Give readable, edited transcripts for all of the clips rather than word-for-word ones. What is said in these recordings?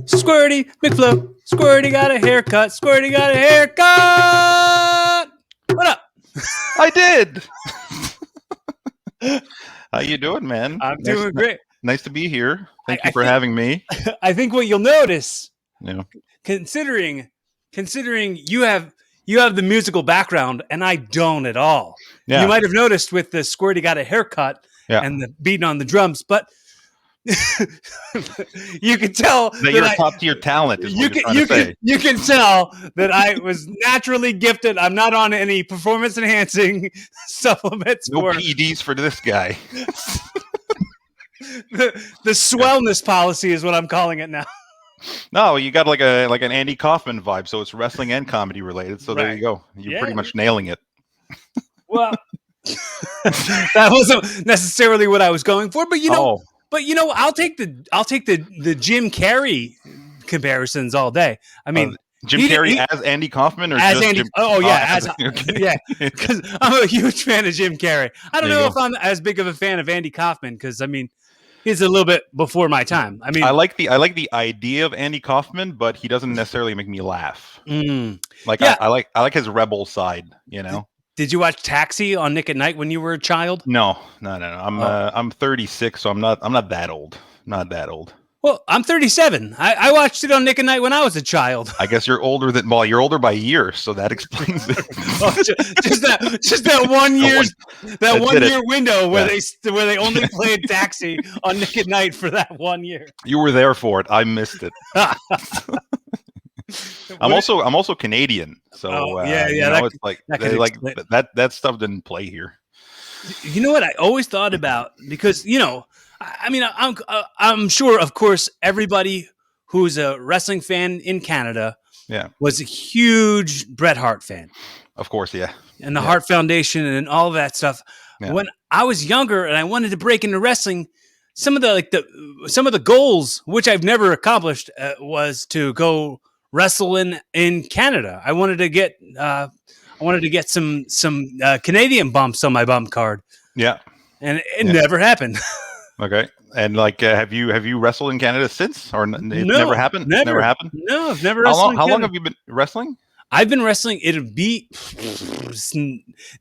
Squirty McFlow. Squirty got a haircut. Squirty got a haircut. What up? I did. How you doing, man? I'm doing great. Nice to be here. Thank you for having me. I think what you'll notice, Yeah. considering you have the musical background and I don't at all. Yeah. You might have noticed with the Squirty got a haircut and the beating on the drums, but you can tell that you're a top-tier talent. Is you can tell that I was naturally gifted. I'm not on any performance-enhancing supplements. No PEDs for this guy. the swellness policy is what I'm calling it now. No, you got like an Andy Kaufman vibe, so it's wrestling and comedy related. So there you go. You're pretty much nailing it. Well, that wasn't necessarily what I was going for, but you know. But you know, I'll take the Jim Carrey comparisons all day. I mean, Jim Carrey as Andy Kaufman, or as just Andy? Jim, Yeah, because I'm a huge fan of Jim Carrey. I don't know if I'm as big of a fan of Andy Kaufman because I mean, he's a little bit before my time. I mean, I like the idea of Andy Kaufman, but he doesn't necessarily make me laugh. I like his rebel side, you know. Did you watch Taxi on Nick at Night when you were a child? No. I'm 36, so I'm not that old. Not that old. Well, I'm 37. I watched it on Nick at Night when I was a child. I guess you're older you're older by a year, so that explains it. just that 1 year, that 1 year window where they only played Taxi on Nick at Night for that 1 year. You were there for it. I missed it. I'm also Canadian, so it's like that stuff didn't play here. You know what I always thought about, because I mean I'm sure, of course, everybody who's a wrestling fan in Canada was a huge Bret Hart fan, of course, and the Hart Foundation and all of that stuff. When I was younger and I wanted to break into wrestling, some of the goals, which I've never accomplished, was to go wrestle in Canada. I wanted to get some Canadian bumps on my bump card. Yeah, and it never happened. Okay, and have you wrestled in Canada since, or never happened? Never happened. No, I've never wrestled. How long have you been wrestling? I've been wrestling. It'll be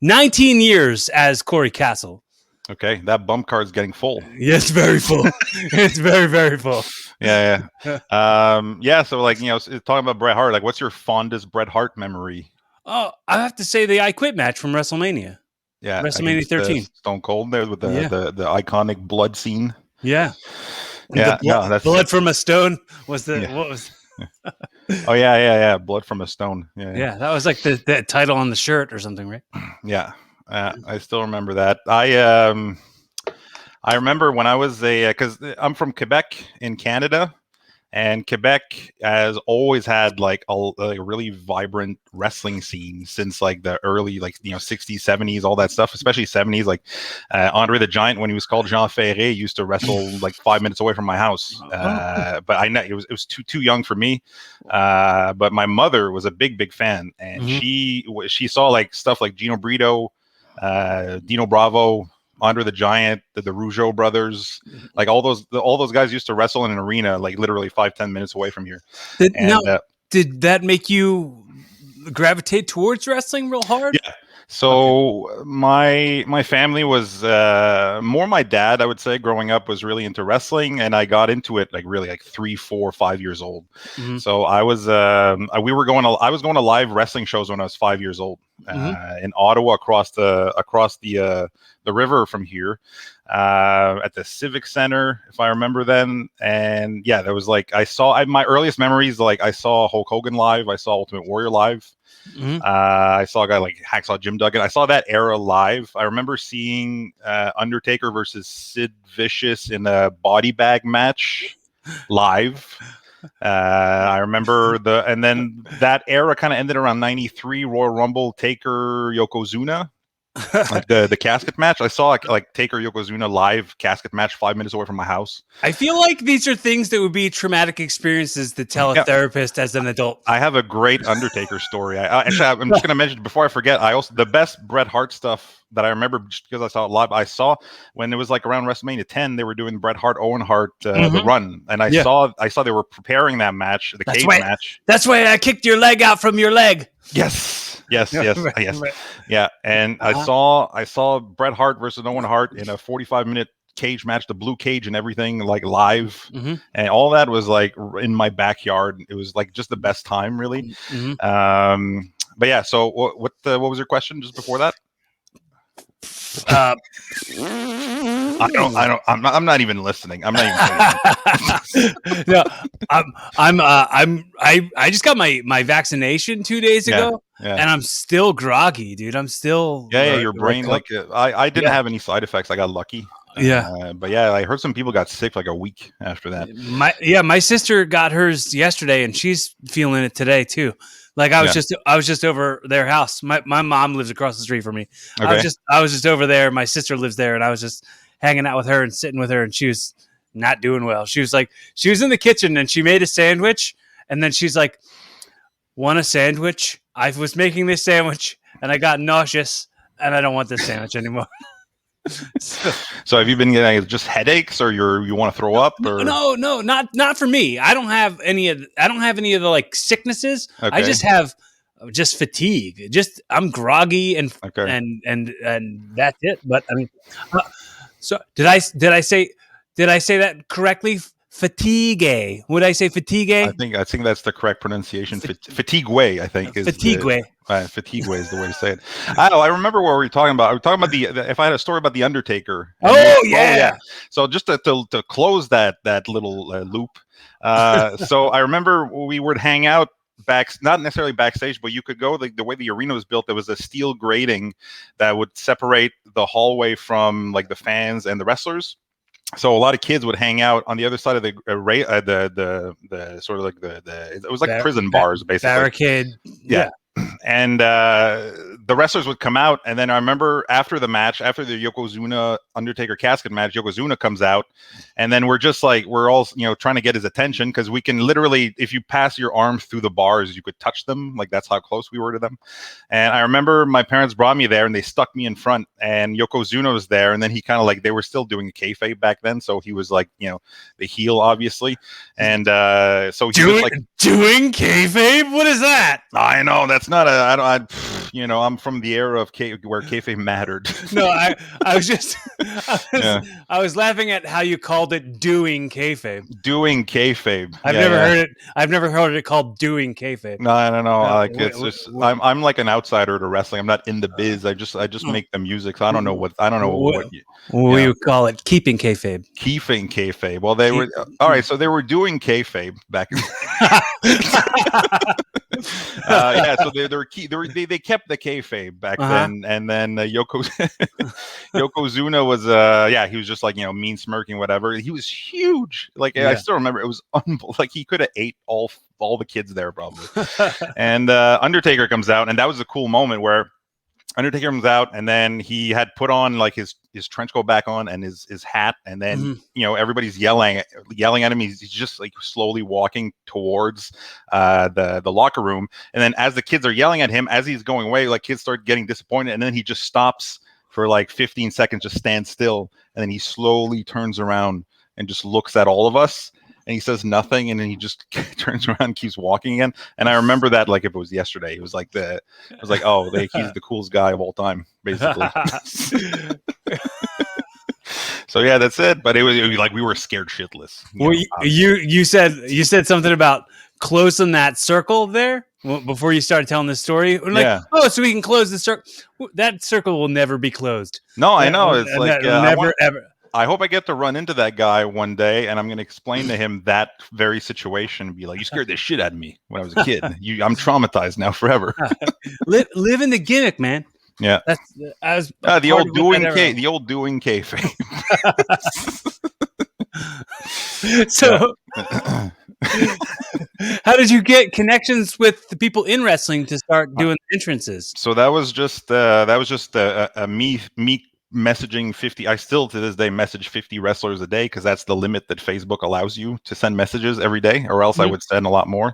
19 years as Corey Castle. Okay, that bump card's getting full. Yes, very full. It's very, very full. Yeah. So talking about Bret Hart, what's your fondest Bret Hart memory? Oh, I have to say the I Quit match from WrestleMania. Yeah, WrestleMania 13. Stone Cold there with the iconic blood scene. Yeah. That's blood from a stone was what was? Oh yeah. Blood from a stone. Yeah. That was like the title on the shirt or something, right? Yeah. I still remember that. I remember when I was because I'm from Quebec in Canada, and Quebec has always had a really vibrant wrestling scene since the early 60s, 70s, all that stuff, especially 70s. Andre the Giant, when he was called Jean Ferré, used to wrestle 5 minutes away from my house. But I know it was too young for me. But my mother was a big fan, and she saw stuff like Gino Brito, Dino Bravo, Andre the Giant, the Rougeau brothers, all those guys used to wrestle in an arena literally 5-10 minutes away from here. Did that make you gravitate towards wrestling real hard? Yeah. So my family was more my dad, I would say, growing up was really into wrestling, and I got into it really 3, 4, 5 years old. So I was I was going to live wrestling shows when I was 5 years old in Ottawa, across the river from here, at the Civic Center, if I remember then. And there was my earliest memories, I saw Hulk Hogan live, I saw Ultimate Warrior live. I saw a guy like Hacksaw Jim Duggan. I saw that era live. I remember seeing Undertaker versus Sid Vicious in a body bag match live. I remember and then that era kind of ended around 93, Royal Rumble, Taker, Yokozuna. Like the casket match. I saw like Taker Yokozuna live casket match 5 minutes away from my house. I feel like these are things that would be traumatic experiences to tell a therapist as an adult. I have a great Undertaker story. I'm just going to mention before I forget. I also the best Bret Hart stuff that I remember just because I saw it live. I saw when it was like around WrestleMania 10, they were doing Bret Hart Owen Hart the run, and I saw they were preparing that match, the cage match. That's why I kicked your leg out from your leg. Yes. Yeah, and I saw Bret Hart versus Owen Hart in a 45-minute cage match, the blue cage and everything, like live, and all that was like in my backyard. It was like just the best time, really. But yeah, so what was your question just before that? I'm not even listening. I'm not even listening. No, I just got my vaccination 2 days ago, and I'm still groggy, dude. I'm still your brain I didn't have any side effects. I got lucky. But yeah, I heard some people got sick like a week after that. My sister got hers yesterday, and she's feeling it today too. Like I was just over their house. My mom lives across the street from me. Okay. I was just over there. My sister lives there, and I was just hanging out with her and sitting with her, and she was not doing well. She was in the kitchen, and she made a sandwich, and then she's like, "Want a sandwich? I was making this sandwich, and I got nauseous, and I don't want this sandwich anymore." So have you been getting just headaches, or you want to throw up? Or? No, not for me. I don't have any of the like sicknesses. Okay. I just have fatigue. I'm groggy and that's it. But I mean, so did I say that correctly? Fatigue. Would I say fatigue? I think that's the correct pronunciation. Fatigue way, I think. Fatigue way. Fatigue way is the way to say it. I remember what we were talking about. We were talking about if I had a story about the Undertaker. So just to close that little loop. So I remember we would hang out not necessarily backstage, but you could go the way the arena was built. There was a steel grating that would separate the hallway from like the fans and the wrestlers. So a lot of kids would hang out on the other side of the sort of like it was like prison bars, basically. Barricade. Yeah. And the wrestlers would come out, and then I remember after the match, after the Yokozuna Undertaker casket match, Yokozuna comes out, and then we're all trying to get his attention, because we can literally, if you pass your arm through the bars, you could touch them. Like that's how close we were to them. And I remember my parents brought me there, and they stuck me in front, and Yokozuna was there, and then he kind of like, they were still doing kayfabe back then, so he was like, the heel, obviously, and so he was like doing kayfabe. What is that? I know that's not I'm from the era of where kayfabe mattered. No, I was laughing at how you called it doing kayfabe. Doing kayfabe. I've never heard it called doing kayfabe. No, I don't know. I'm like an outsider to wrestling. I'm not in the biz. I just make the music. So I don't know what you call it. Keeping kayfabe. Keeping kayfabe. Well, they were all right. So they were doing kayfabe back. So they kept the kayfabe back then, and then Yokozuna was he was just like mean smirking, whatever. He was huge. Like I still remember, it was unbelievable. Like he could have ate all the kids there probably. And Undertaker comes out, and that was a cool moment where Undertaker comes out, and then he had put on like his trench coat back on and his hat, and then everybody's yelling at him. He's just like slowly walking towards the locker room, and then as the kids are yelling at him, as he's going away, like kids start getting disappointed, and then he just stops for like 15 seconds, just stands still, and then he slowly turns around and just looks at all of us. And he says nothing, and then he just turns around and keeps walking again. And I remember that like if it was yesterday. It was like he's the coolest guy of all time, basically. So yeah, that's it. But it was like we were scared shitless. You said something about closing that circle there before you started telling this story. Like, so we can close the circle. That circle will never be closed. No, I know. It's like never ever. I hope I get to run into that guy one day, and I'm going to explain to him that very situation and be like, "You scared the shit out of me when I was a kid. I'm traumatized now forever." Live in the gimmick, man. Yeah, that's the old doing kayfabe. So, How did you get connections with the people in wrestling to start doing entrances? So that was just me messaging 50. I still to this day message 50 wrestlers a day because that's the limit that Facebook allows you to send messages every day, or else I would send a lot more.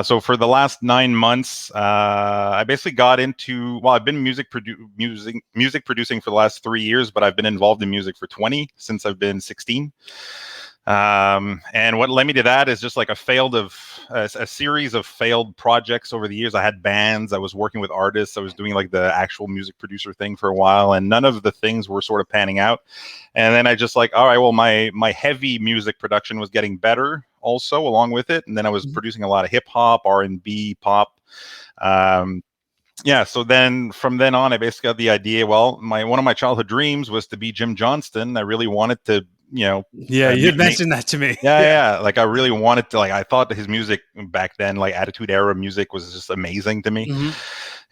So for the last 9 months, I basically got into, well, I've been music producing for the last 3 years, but I've been involved in music for 20 since I've been 16. And what led me to that is just like a series of failed projects over the years. I had bands, I was working with artists, I was doing like the actual music producer thing for a while, and none of the things were sort of panning out. And then I just like, all right, well, my heavy music production was getting better also along with it. And then I was producing a lot of hip hop, R&B, pop. Yeah, so then from then on, I basically got the idea. Well, one of my childhood dreams was to be Jim Johnston. I really wanted to, Yeah, you had mentioned that to me. Yeah. Like I really wanted to, like I thought that his music back then, like Attitude Era music, was just amazing to me.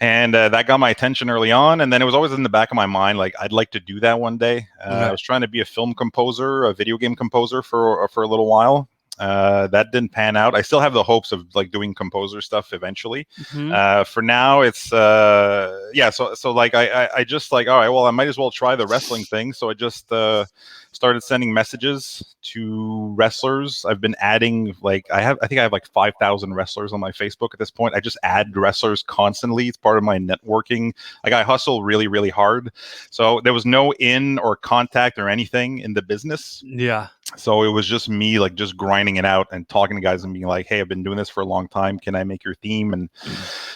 And that got my attention early on. And then it was always in the back of my mind, like I'd like to do that one day. I was trying to be a film composer, a video game composer for a little while. That didn't pan out. I still have the hopes of like doing composer stuff eventually. For now, it's So like I just like, all right, well, I might as well try the wrestling thing. So I just started sending messages to wrestlers. I've been adding like I think I have like 5,000 wrestlers on my Facebook at this point. I just add wrestlers constantly. It's part of my networking. Like I hustle really, really hard. So there was no in or contact or anything in the business. Yeah. So it was just me like just grinding it out and talking to guys and being like, hey, I've been doing this for a long time. Can I make your theme? And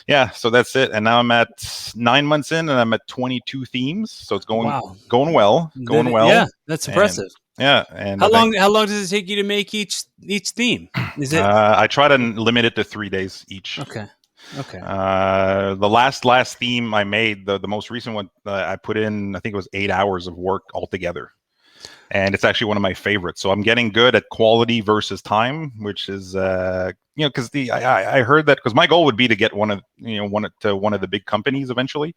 yeah, so that's it. And now I'm at 9 months in and I'm at 22 themes. So it's going well. Yeah, that's impressive. And how long does it take you to make each theme? Is it? I try to limit it to 3 days each. Okay. The last theme I made, the most recent one, I put in, I think it was 8 hours of work altogether. And it's actually one of my favorites. So I'm getting good at quality versus time, which is, because I heard that, because my goal would be to get one of the big companies eventually.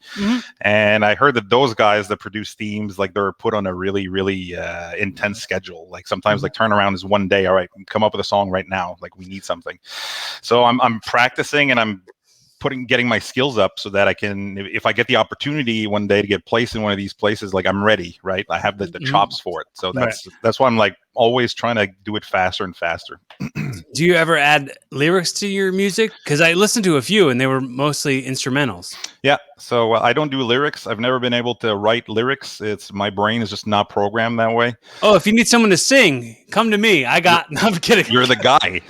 And I heard that those guys that produce themes, like they're put on a really, really intense schedule. Like sometimes like turnaround is one day. All right, come up with a song right now. Like we need something. So I'm practicing and I'm getting my skills up so that I can, if I get the opportunity one day to get placed in one of these places, like I'm ready, right? I have the chops for it. So that's why I'm like always trying to do it faster and faster. Do you ever add lyrics to your music? Because I listened to a few and they were mostly instrumentals. Yeah. So I don't do lyrics. I've never been able to write lyrics. My brain is just not programmed that way. Oh, if you need someone to sing, come to me. No, I'm kidding. You're the guy.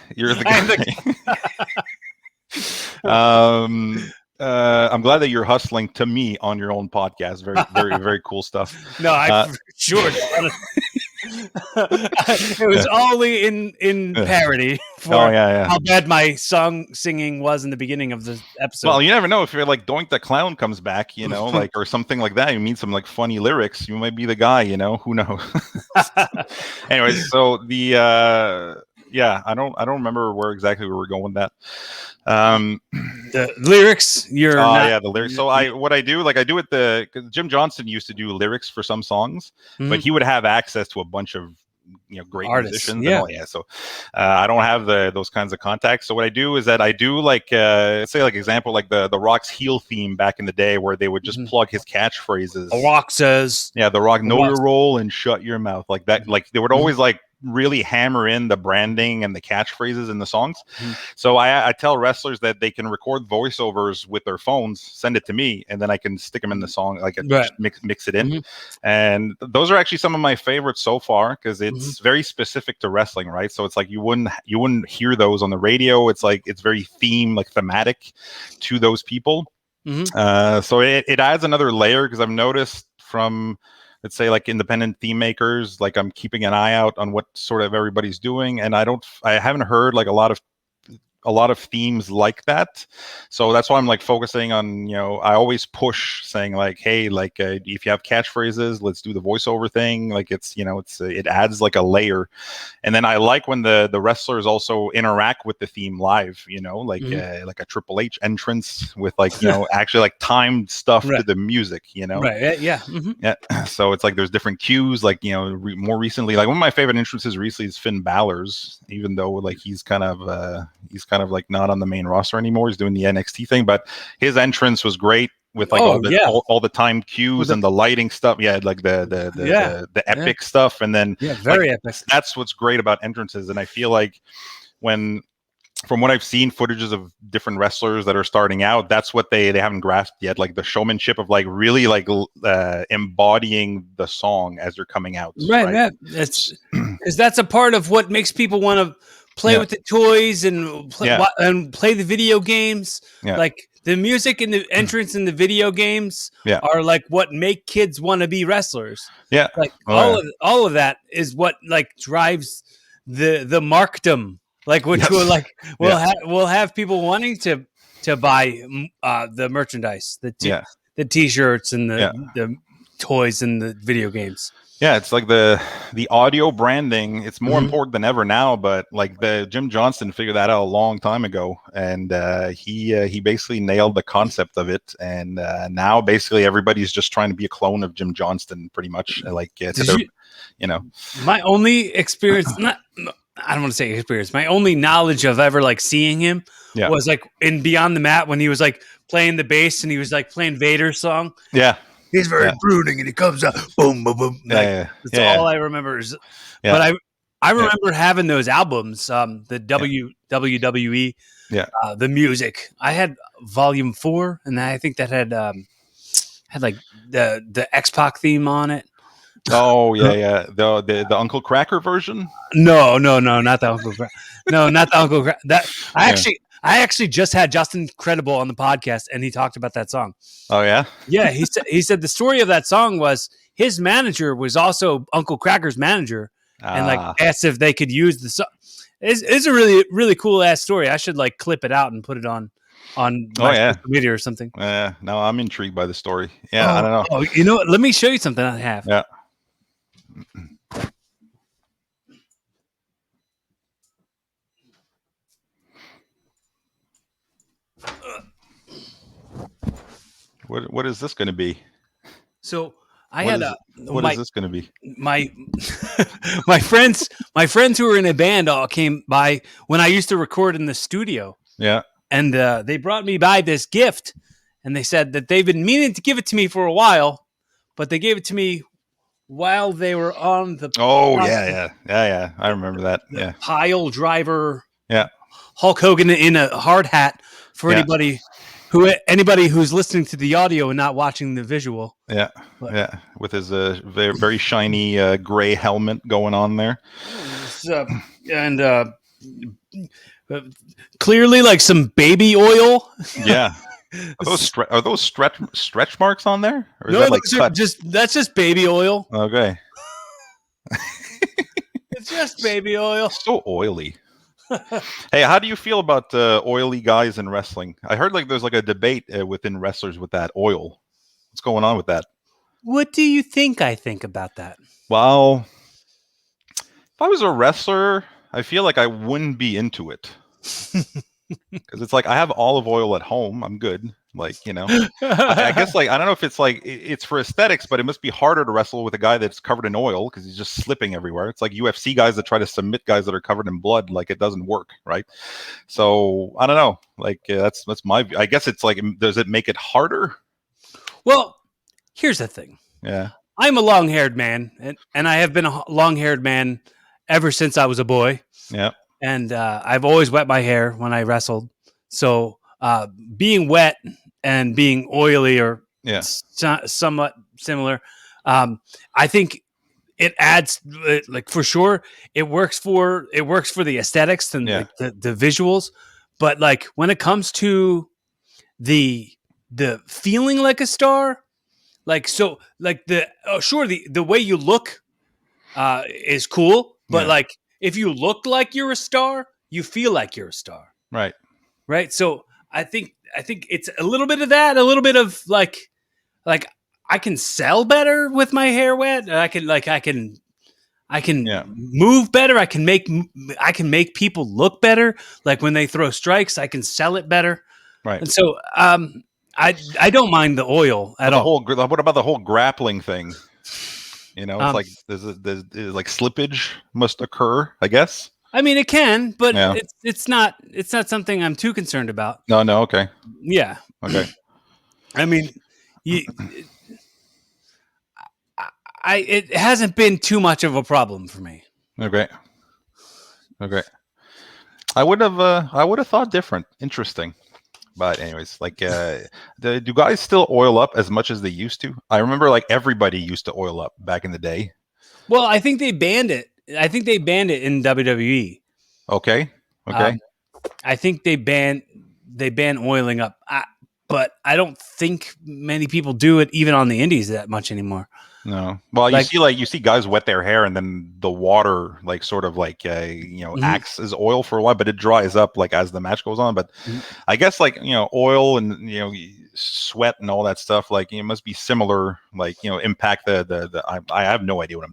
I'm glad that you're hustling to me on your own podcast. Very, very, very cool stuff. No, I sure. It was only in parody for how bad my singing was in the beginning of the episode. Well, you never know, if you're like Doink the Clown comes back, like, or something like that. You mean some like funny lyrics, you might be the guy, who knows? Anyways, so the I don't remember where exactly we were going with that. The lyrics, the lyrics. So what I do, like I do it, cause Jim Johnston used to do lyrics for some songs, but he would have access to a bunch of great artists, musicians and all. So I don't have those kinds of contacts. So what I do is that I do like say like example, like the Rock's heel theme back in the day, where they would just plug his catchphrases. The Rock says, The Rock, know your role and shut your mouth, like that. Like they would always like really hammer in the branding and the catchphrases in the songs. So I tell wrestlers that they can record voiceovers with their phones, send it to me, and then I can stick them in the song, like just mix it in. And those are actually some of my favorites so far, because it's very specific to wrestling, right? So it's like you wouldn't hear those on the radio. It's like it's very thematic to those people. So it adds another layer, because I've noticed from, let's say, like independent theme makers, like I'm keeping an eye out on what sort of everybody's doing, and I haven't heard like a lot of themes like that. So that's why I'm like focusing on, I always push saying like, hey, like if you have catchphrases, let's do the voiceover thing. Like it adds like a layer. And then I like when the wrestlers also interact with the theme live, like a Triple H entrance with like, actually like timed stuff to the music, Right. Yeah. So it's like there's different cues, like, more recently, like one of my favorite entrances recently is Finn Balor's, even though like he's kind of kind of like not on the main roster anymore. He's doing the NXT thing, but his entrance was great with like all the time cues and the lighting stuff. Yeah, like the epic stuff, and then very epic. That's what's great about entrances, and I feel like from what I've seen, footages of different wrestlers that are starting out, that's what they haven't grasped yet. Like the showmanship of like really like embodying the song as they're coming out. Right. Yeah. That's a part of what makes people want to play with the toys and play the video games. Yeah. Like the music and the entrance in the video games are like what make kids want to be wrestlers. Yeah. Like all of that is what like drives the markdom. Like which will have people wanting to buy the merchandise, the T-shirts and the toys and the video games. Yeah, it's like the audio branding. It's more important than ever now. But like the Jim Johnston figured that out a long time ago, and he basically nailed the concept of it. And now basically everybody's just trying to be a clone of Jim Johnston, pretty much. Like my only experience. I don't want to say experience. My only knowledge of ever like seeing him was like in Beyond the Mat when he was like playing the bass and he was like playing Vader's song. Yeah. He's very brooding and he comes out boom, boom, boom. That's all I remember. But I remember having those albums, the WWE, the music. I had Volume 4 and I think that had like the X-Pac theme on it. Oh yeah. The Uncle Cracker version? No, not the Uncle Cracker. No, not the Uncle Cracker. That I actually just had Justin Credible on the podcast, and he talked about that song. Oh yeah, yeah. He said the story of that song was his manager was also Uncle Cracker's manager, and like asked if they could use the song. It's a really really cool ass story. I should like clip it out and put it on my social media or something. Yeah, no, I'm intrigued by the story. Yeah, I don't know. Oh, you know what? Let me show you something I have. Yeah. What is this going to be? So what is this going to be? My my friends who were in a band all came by when I used to record in the studio. Yeah, and they brought me by this gift, and they said that they've been meaning to give it to me for a while, but they gave it to me while they were on the yeah. I remember that. Yeah, pile driver. Yeah, Hulk Hogan in a hard hat for anybody who's listening to the audio and not watching the visual. Yeah, with his very, very shiny gray helmet going on there, and clearly like some baby oil. Yeah. Are those stretch marks on there? Or is no, that that's just baby oil. Okay. It's just baby oil. So oily. Hey, how do you feel about oily guys in wrestling? I heard like there's like a debate within wrestlers with that oil. What's going on with that? What do you think I think about that? Well, if I was a wrestler, I feel like I wouldn't be into it. Because it's like I have olive oil at home. I'm good. Like, I guess like I don't know if it's like it's for aesthetics, but it must be harder to wrestle with a guy that's covered in oil because he's just slipping everywhere. It's like UFC guys that try to submit guys that are covered in blood. Like it doesn't work, right? So I don't know. Like that's my view. I guess it's like, does it make it harder? Well, here's the thing. Yeah, I'm a long-haired man, and I have been a long-haired man ever since I was a boy. Yeah. And I've always wet my hair when I wrestled. So being wet and being oily are somewhat similar. I think it adds, like for sure, it works for the aesthetics and the visuals. But like when it comes to the feeling like a star, like so, like the way you look is cool, but like. If you look like you're a star, you feel like you're a star. Right. Right. So I think it's a little bit of that, a little bit of like I can sell better with my hair wet. I can move better. I can make people look better. Like when they throw strikes, I can sell it better. Right. And so I don't mind the oil at all. What about the whole grappling thing? It's like there's like slippage must occur, I guess. I mean, it can, but Yeah. it's not something I'm too concerned about. No. Okay. Yeah. Okay. I mean, you, it hasn't been too much of a problem for me. Okay. Okay. I would have thought different. Interesting. But anyways, like, do guys still oil up as much as they used to? I remember like everybody used to oil up back in the day. Well, I think they banned it. I think they banned it in WWE. Okay. Okay. I think they ban oiling up, but I don't think many people do it even on the indies that much anymore. No. Well, you see guys wet their hair and then the water like sort of like acts as oil for a while, but it dries up like as the match goes on. But I guess like oil and sweat and all that stuff like it must be similar, like impact I have no idea I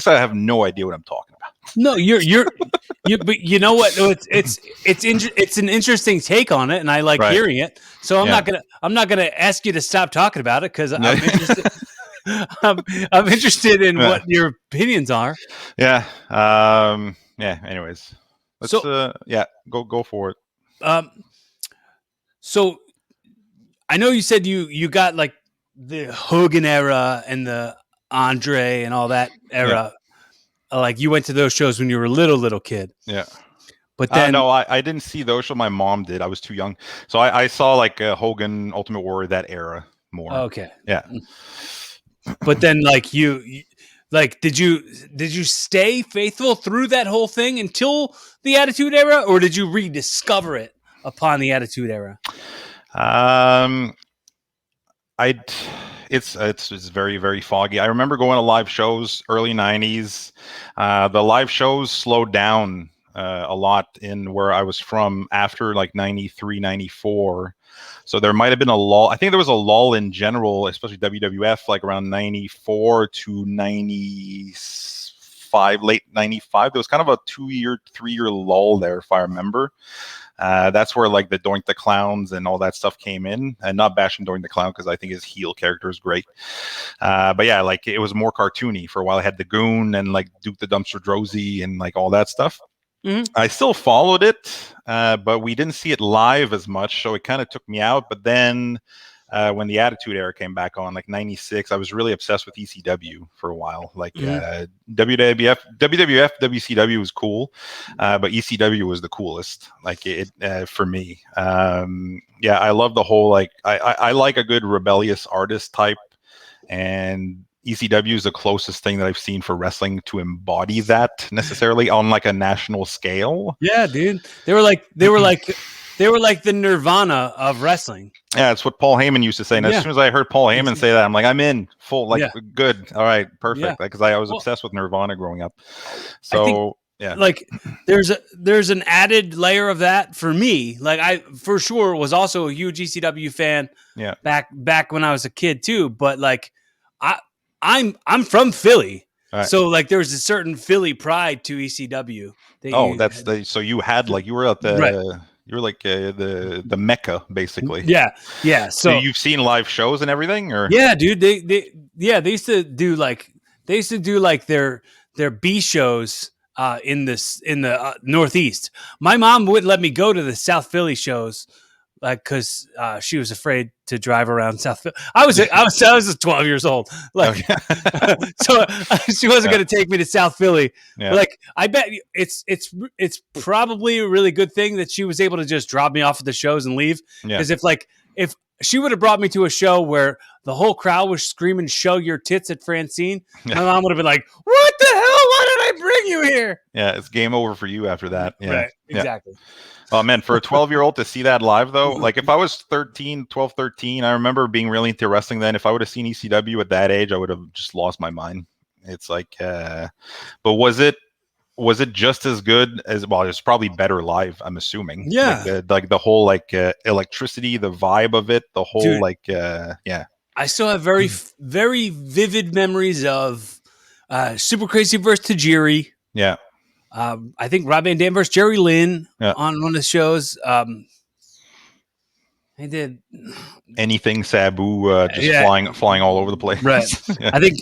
have no idea what I'm talking about. No, but you know what? It's an interesting take on it, and I like hearing it. So I'm not gonna ask you to stop talking about it because I'm interested. I'm interested in what your opinions are. Yeah. Yeah. Anyways, let's go for it. So I know you said you got like the Hogan era and the Andre and all that era. Yeah. Like you went to those shows when you were a little kid. Yeah. But then no, I didn't see those shows. My mom did. I was too young, so I saw like Hogan, Ultimate Warrior, that era more. Okay. Yeah. But then like you did you stay faithful through that whole thing until the Attitude Era, or did you rediscover it upon the Attitude Era? It's very, very foggy. I remember going to live shows early 90s. The live shows slowed down a lot in where I was from after like 93, 94. So there might have been a lull. I think there was a lull in general, especially WWF, like around 94 to 95, late 95. There was kind of a 2-year, 3-year lull there, if I remember. That's where like the Doink the Clowns and all that stuff came in, and not bashing Doink the Clown because I think his heel character is great. But yeah, like it was more cartoony for a while. I had the Goon and like Duke the Dumpster Drozy and like all that stuff. I still followed it, but we didn't see it live as much, so it kind of took me out. But then when the Attitude Era came back on, like 96, I was really obsessed with ECW for a while. Like WWF, WCW was cool, but ECW was the coolest. Like it for me. Yeah, I love the whole like I like a good rebellious artist type, and ECW is the closest thing that I've seen for wrestling to embody that necessarily on like a national scale. Yeah, dude. They were like the Nirvana of wrestling. Yeah, it's what Paul Heyman used to say. And as soon as I heard Paul Heyman say that, I'm like, I'm in full, like good. All right, perfect. Because I was obsessed with Nirvana growing up. So like there's an added layer of that for me. Like I for sure was also a huge ECW fan. Yeah. Back when I was a kid too. But like I'm from Philly. Right. So like there's a certain Philly pride to ECW. So you had like you were at the you were like the Mecca basically. Yeah. So you've seen live shows and everything, or dude. They used to do like their B shows in the Northeast. My mom wouldn't let me go to the South Philly shows. Like, cause she was afraid to drive around South Philly. I was 12 years old. Like, so she wasn't going to take me to South Philly. Yeah. Like, I bet it's probably a really good thing that she was able to just drop me off at the shows and leave. Because if she would have brought me to a show where the whole crowd was screaming, "Show your tits" at Francine, my mom would have been like, "What the hell? Why did I bring you here?" Yeah, it's game over for you after that. Yeah. Right, exactly. Yeah. Oh man, for a 12-year-old to see that live though, like if I was 13, I remember being really into wrestling then. If I would have seen ECW at that age, I would have just lost my mind. It's like, but was it just as good as? Well, it's probably better live, I'm assuming. Yeah, like the whole like electricity, the vibe of it, the whole yeah. I still have very very vivid memories of Super Crazy vs. Tajiri. Yeah. I think Rob Van Dam versus Jerry Lynn on one of the shows. I did anything Sabu, just flying all over the place. Right.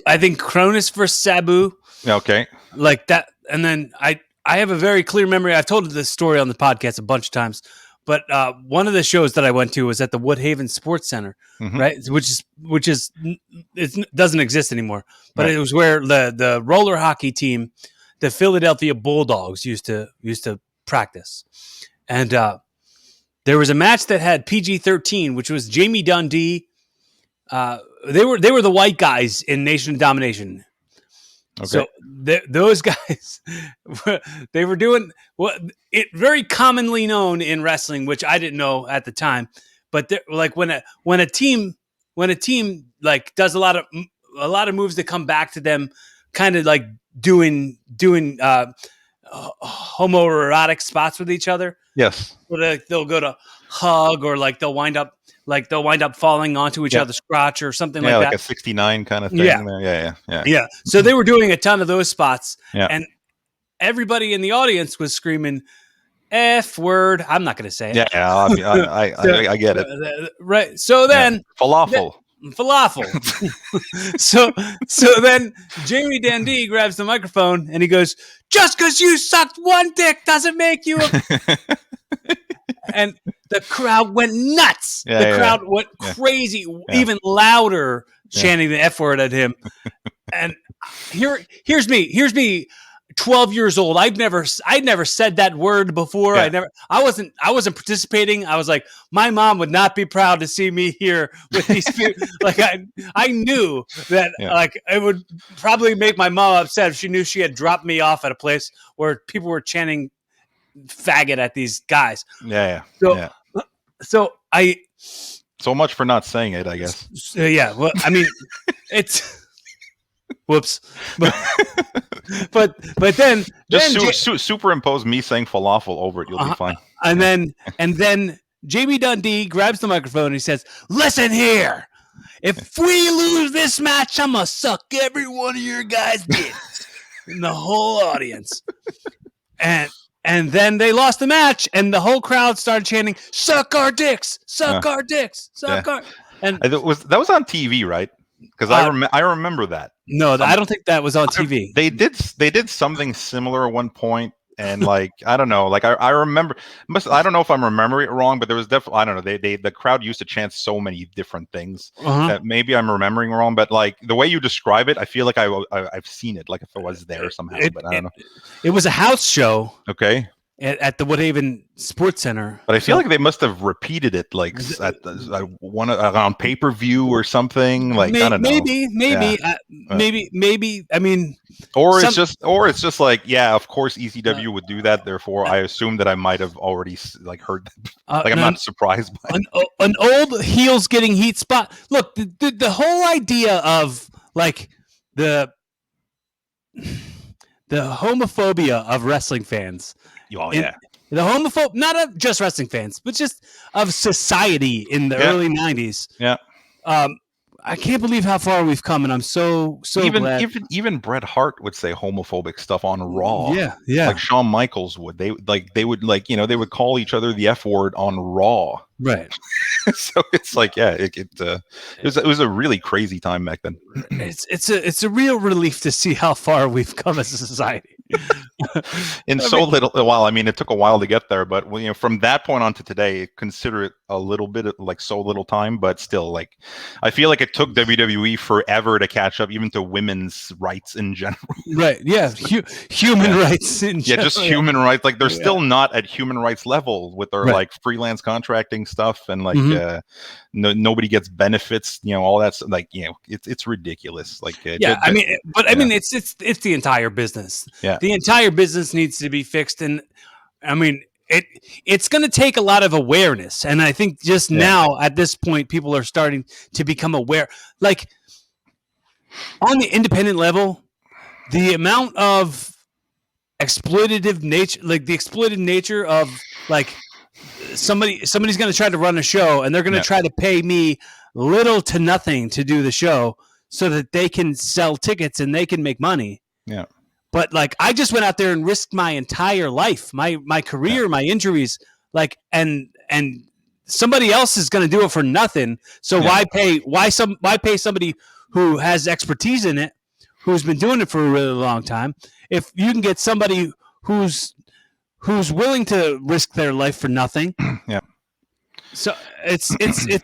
I think Cronus versus Sabu. Okay. Like that, and then I I have a very clear memory. I've told this story on the podcast a bunch of times, but one of the shows that I went to was at the Woodhaven Sports Center, right? Which is it doesn't exist anymore, but it was where the roller hockey team, the Philadelphia Bulldogs, used to practice, and there was a match that had PG-13, which was Jamie Dundee. They were the white guys in Nation of Domination. Okay. So those guys, they were doing it very commonly known in wrestling, which I didn't know at the time. But like when a team like does a lot of moves that come back to them, kind of like doing homoerotic spots with each other. Yes, like they'll go to hug, or like they'll wind up falling onto each other's crotch or something like that. Like a 69 kind of thing. Yeah. So they were doing a ton of those spots, and everybody in the audience was screaming F word. I'm not going to say it. Yeah, I get it. Right. So then falafel. So then Jamie Dundee grabs the microphone and he goes, "Just because you sucked one dick doesn't make you a..." And the crowd went nuts. The crowd went crazy, even louder, chanting the F word at him. And here's me, 12 years old. I'd never said that word before. I wasn't participating. I was like, my mom would not be proud to see me here with these people. Like I knew that like it would probably make my mom upset if she knew she had dropped me off at a place where people were chanting faggot at these guys. So much for not saying it, I guess. Well, I mean, it's whoops. But then just superimpose me saying falafel over it. You'll be fine. And then Jamie Dundee grabs the microphone and he says, "Listen here. If we lose this match, I'm gonna suck every one of your guys' dicks." In the whole audience. And then they lost the match, and the whole crowd started chanting, "Suck our dicks! Suck our dicks! Suck our..." And that was on TV, right? Because I remember that. No, I don't think that was on TV. They did something similar at one point, and like I don't know, like I remember. I don't know if I'm remembering it wrong, but there was definitely, I don't know. The crowd used to chant so many different things that maybe I'm remembering wrong. But like the way you describe it, I feel like I've seen it, like if it was there somehow. But I don't know. It was a house show. Okay. At the Woodhaven Sports Center, but I feel like they must have repeated it, like at one on pay-per-view or something. Like I don't know, maybe. I mean, or it's just like, yeah, of course ECW would do that. Therefore, I assume that I might have already like heard that. Like I'm not surprised by an old heels getting heat spot. Look, the whole idea of like the homophobia of wrestling fans. Oh, yeah. The homophobe, not of just wrestling fans, but just of society in the early 90s. Yeah. I can't believe how far we've come, and I'm so glad. Even Bret Hart would say homophobic stuff on Raw. Yeah. Like Shawn Michaels would. They would call each other the F word on Raw. Right. So it's like, it was a really crazy time back then. It's a real relief to see how far we've come as a society. Little while. I mean, it took a while to get there, but from that point on to today, consider it a little bit of, like, so little time, but still, like, I feel like it took WWE forever to catch up, even to women's rights in general. Right? Yeah, human rights in general. Just human rights. Like, they're still not at human rights level with their like freelance contracting stuff, and like nobody gets benefits. All that's like it's ridiculous. Like I mean, it's the entire business. Yeah. The entire business needs to be fixed, and I mean it's going to take a lot of awareness, and I think just now at this point people are starting to become aware. Like on the independent level, the amount of exploitative nature, like the exploited nature of like somebody's going to try to run a show, and they're going to try to pay me little to nothing to do the show so that they can sell tickets and they can make money. Yeah. But like, I just went out there and risked my entire life, my career, my injuries, like, and somebody else is going to do it for nothing. So why pay somebody who has expertise in it, who's been doing it for a really long time? If you can get somebody who's willing to risk their life for nothing. Yeah. So it's the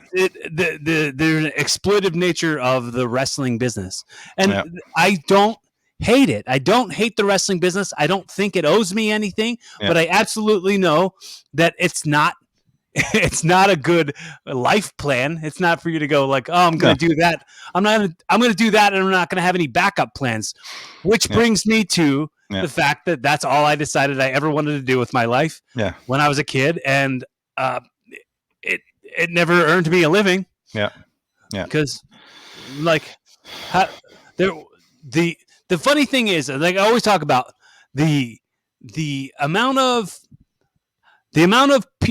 exploitive nature of the wrestling business, and I don't hate it. I don't hate the wrestling business. I don't think it owes me anything, but I absolutely know that it's not a good life plan. It's not for you to go like, oh, I'm going to do that. I'm going to do that, and I'm not going to have any backup plans. Which brings me to the fact that that's all I decided I ever wanted to do with my life. When I was a kid, and it never earned me a living. Because like the funny thing is, like I always talk about the amount of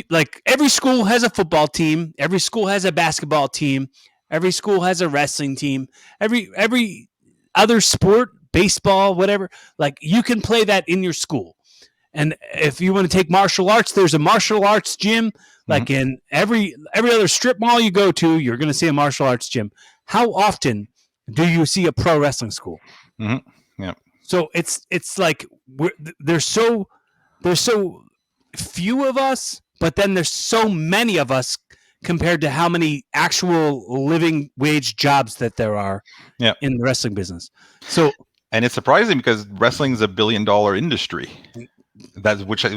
like every school has a football team, every school has a basketball team, every school has a wrestling team, every other sport, baseball, whatever, like you can play that in your school. And if you want to take martial arts, there's a martial arts gym. Like in every other strip mall you go to, you're going to see a martial arts gym. How often do you see a pro wrestling school? So it's like there's so few of us, but then there's so many of us compared to how many actual living wage jobs that there are in the wrestling business. So, and it's surprising because wrestling is $1 billion industry. That's which what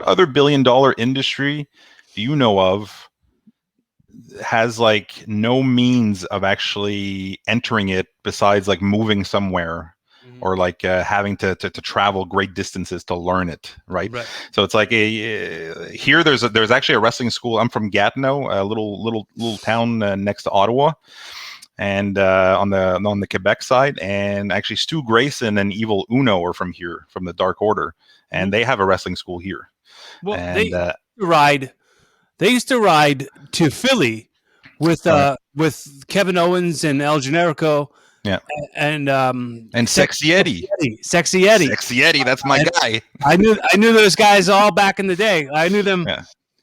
other $1 billion industry do you know of has like no means of actually entering it besides like moving somewhere or like having to travel great distances to learn it, right? So it's like here there's actually a wrestling school. I'm from Gatineau, a little town next to Ottawa, and on the Quebec side, and actually Stu Grayson and Evil Uno are from here, from the Dark Order, and they have a wrestling school here. Well, and they used to ride to Philly with Kevin Owens and El Generico. And Sexy Eddie. Sexy Eddie, that's my guy. I knew those guys all back in the day. I knew them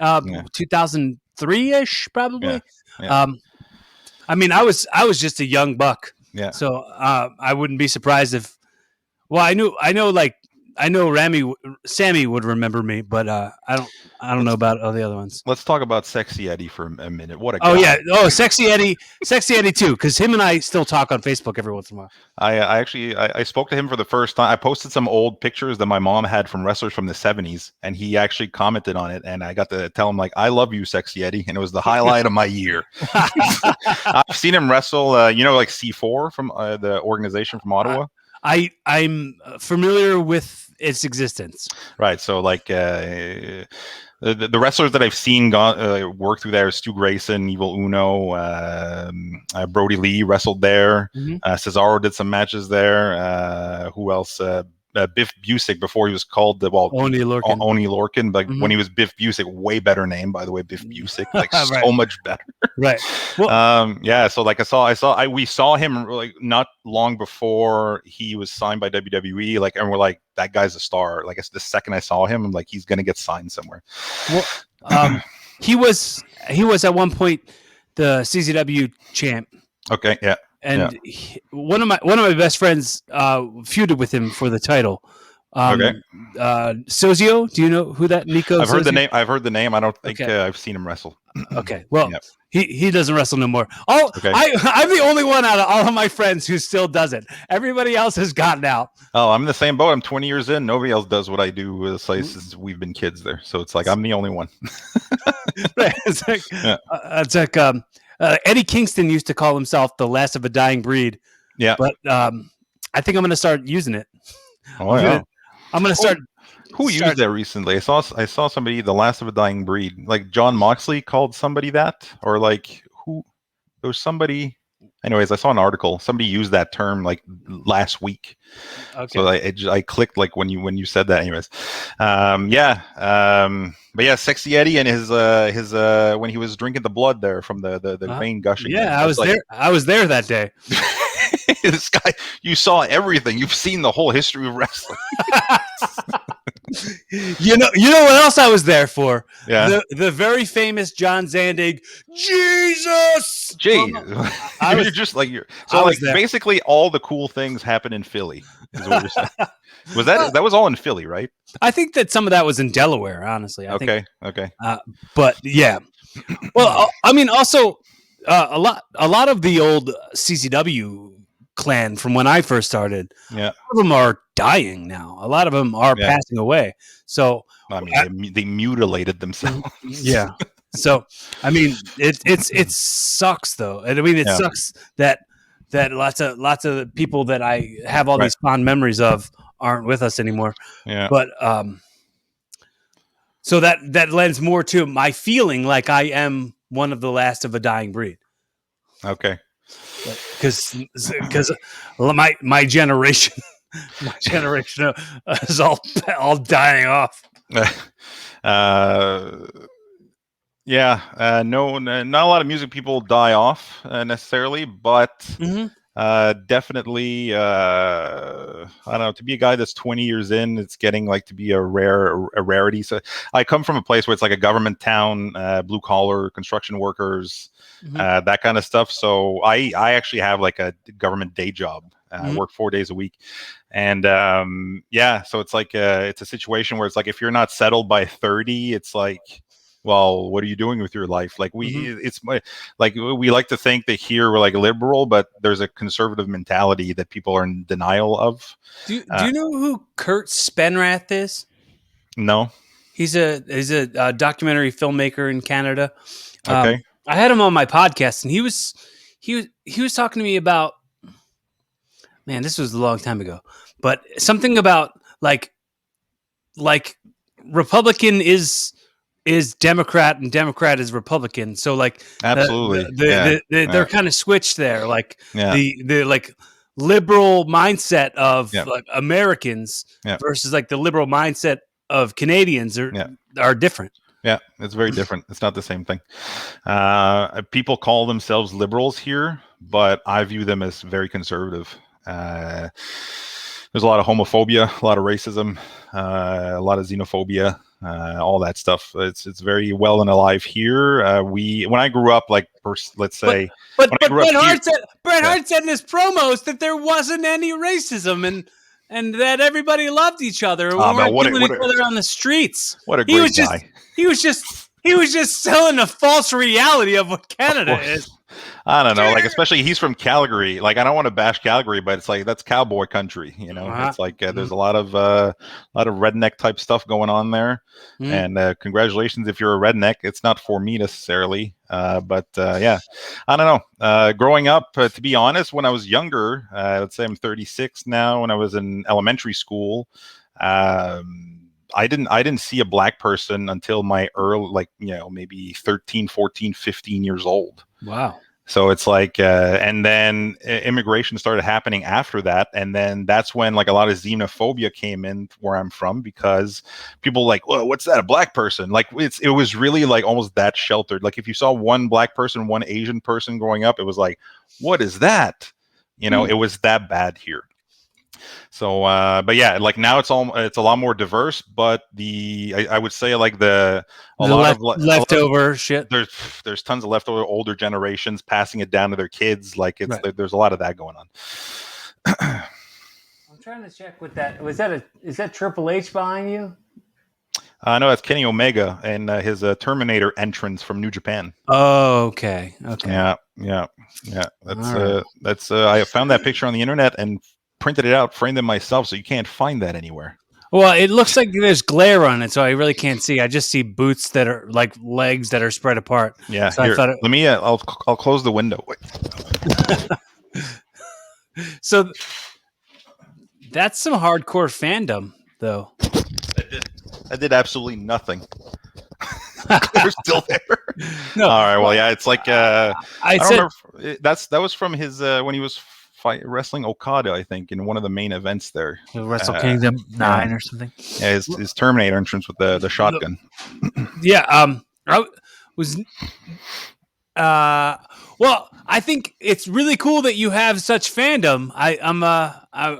2003-ish probably. I mean, I was just a young buck. So I wouldn't be surprised if. Well, I know Sammy would remember me, but I don't know about all the other ones. Let's talk about Sexy Eddie for a minute. What a guy. Sexy Eddie too, because him and I still talk on Facebook every once in a while. I spoke to him for the first time. I posted some old pictures that my mom had from wrestlers from the 70s, and he actually commented on it, and I got to tell him like, I love you, Sexy Eddie, and it was the highlight of my year. I've seen him wrestle, like C4 from the organization from Ottawa. I'm familiar with its existence. Right. So like the wrestlers that I've seen work through there, Stu Grayson, Evil Uno, Brody Lee wrestled there. Cesaro did some matches there. Who else? Biff Busick before he was called Oni Lorcan, but when he was Biff Busick, way better name, by the way, Biff Busick, like so much better. Right. Well, so like we saw him like not long before he was signed by WWE, like, and we're like, that guy's a star. Like the second I saw him, I'm like, he's gonna get signed somewhere. Well, he was at one point the CZW champ. Okay. Yeah. And one of my best friends feuded with him for the title. Sozio, do you know who that Nico? I've heard the name. I don't think I've seen him wrestle. Okay, well, he doesn't wrestle no more. I'm the only one out of all of my friends who still does it. Everybody else has gotten out. Oh, I'm in the same boat. I'm 20 years in. Nobody else does what I do since we've been kids there. So it's like I'm the only one. Right. It's like Eddie Kingston used to call himself the last of a dying breed. Yeah. But I think I'm going to start using it. Oh, yeah. I'm going to start. Who used that recently? I saw somebody, the last of a dying breed. Like John Moxley called somebody that, or like who? There was somebody. Anyways, I saw an article. Somebody used that term like last week. Okay. So I clicked like when you said that. Anyways, but yeah, Sexy Eddie and his when he was drinking the blood there from the vein gushing. Yeah, I was there. I was there that day. This guy, you saw everything. You've seen the whole history of wrestling. You know what else I was there for? Yeah, the very famous John Zandig. Jesus, basically all the cool things happen in Philly. Is what you're saying. Was that was all in Philly, right? I think that some of that was in Delaware, honestly. Okay. But yeah. Well, I mean, also a lot of the old CCW clan from when I first started. Yeah. A lot of them are dying now. A lot of them are passing away. So I mean, they mutilated themselves. Yeah. So I mean, it sucks though. And I mean, it sucks that lots of people that I have all these fond memories of aren't with us anymore. Yeah. But so that lends more to my feeling like I am one of the last of a dying breed. Okay. Because my generation is all dying off. Yeah, no, not a lot of music people die off necessarily, but definitely, I don't know. To be a guy that's 20 years in, it's getting like to be a rarity. So I come from a place where it's like a government town, blue collar construction workers, that kind of stuff. So I actually have like a government day job. I work 4 days a week. And so it's like it's a situation where it's like if you're not settled by 30, it's like, well, what are you doing with your liff? Like it's like we like to think that here we're like liberal, but there's a conservative mentality that people are in denial of. Do you know who Kurt Spenrath is? No. He's a documentary filmmaker in Canada. Okay. I had him on my podcast, and he was talking to me about, man, this was a long time ago, but something about like Republican is Democrat and Democrat is Republican. So like absolutely, they're kind of switched there. Like the like liberal mindset of like Americans versus like the liberal mindset of Canadians are different. Yeah, it's very different. It's not the same thing. People call themselves liberals here, but I view them as very conservative. There's a lot of homophobia, a lot of racism, a lot of xenophobia, all that stuff. It's very well and alive here. When I grew up, like let's say, but Bret Hart said in his promos that there wasn't any racism and that everybody loved each other and we weren't killing each other on the streets. What a great guy! He was just selling a false reality of what Canada is. I don't know, like especially he's from Calgary. Like I don't want to bash Calgary, but it's like that's cowboy country, you know. It's like there's a lot of redneck type stuff going on there. And congratulations if you're a redneck. It's not for me necessarily, but I don't know. Growing up, to be honest, when I was younger, let's say I'm 36 now. When I was in elementary school, I didn't see a black person until my early, like, maybe 13, 14, 15 years old. Wow. So it's like, and then immigration started happening after that. And then that's when like a lot of xenophobia came in where I'm from, because people like, well, what's that? A black person? Like it was really like almost that sheltered. Like if you saw one black person, one Asian person growing up, it was like, what is that? It was that bad here. So, but yeah, like now it's a lot more diverse, but I would say like leftover shit. There's tons of leftover older generations passing it down to their kids. Like there's a lot of that going on. I'm trying to check with that. Is that Triple H behind you? No, that's Kenny Omega and his Terminator entrance from New Japan. Oh, okay. Yeah. That's I found that picture on the internet and printed it out, framed it myself, so you can't find that anywhere. Well, it looks like there's glare on it, so I really can't see. I just see boots that are like legs that are spread apart. Yeah, so here, let me. I'll close the window. So that's some hardcore fandom, though. I did absolutely nothing. They're still there. No. All right. Well, yeah, it's like I don't remember. That was from his when he was wrestling Okada, I think, in one of the main events there. Wrestle Kingdom 9 or something. Yeah, his Terminator entrance with the shotgun. Yeah. Well, I think it's really cool that you have such fandom. I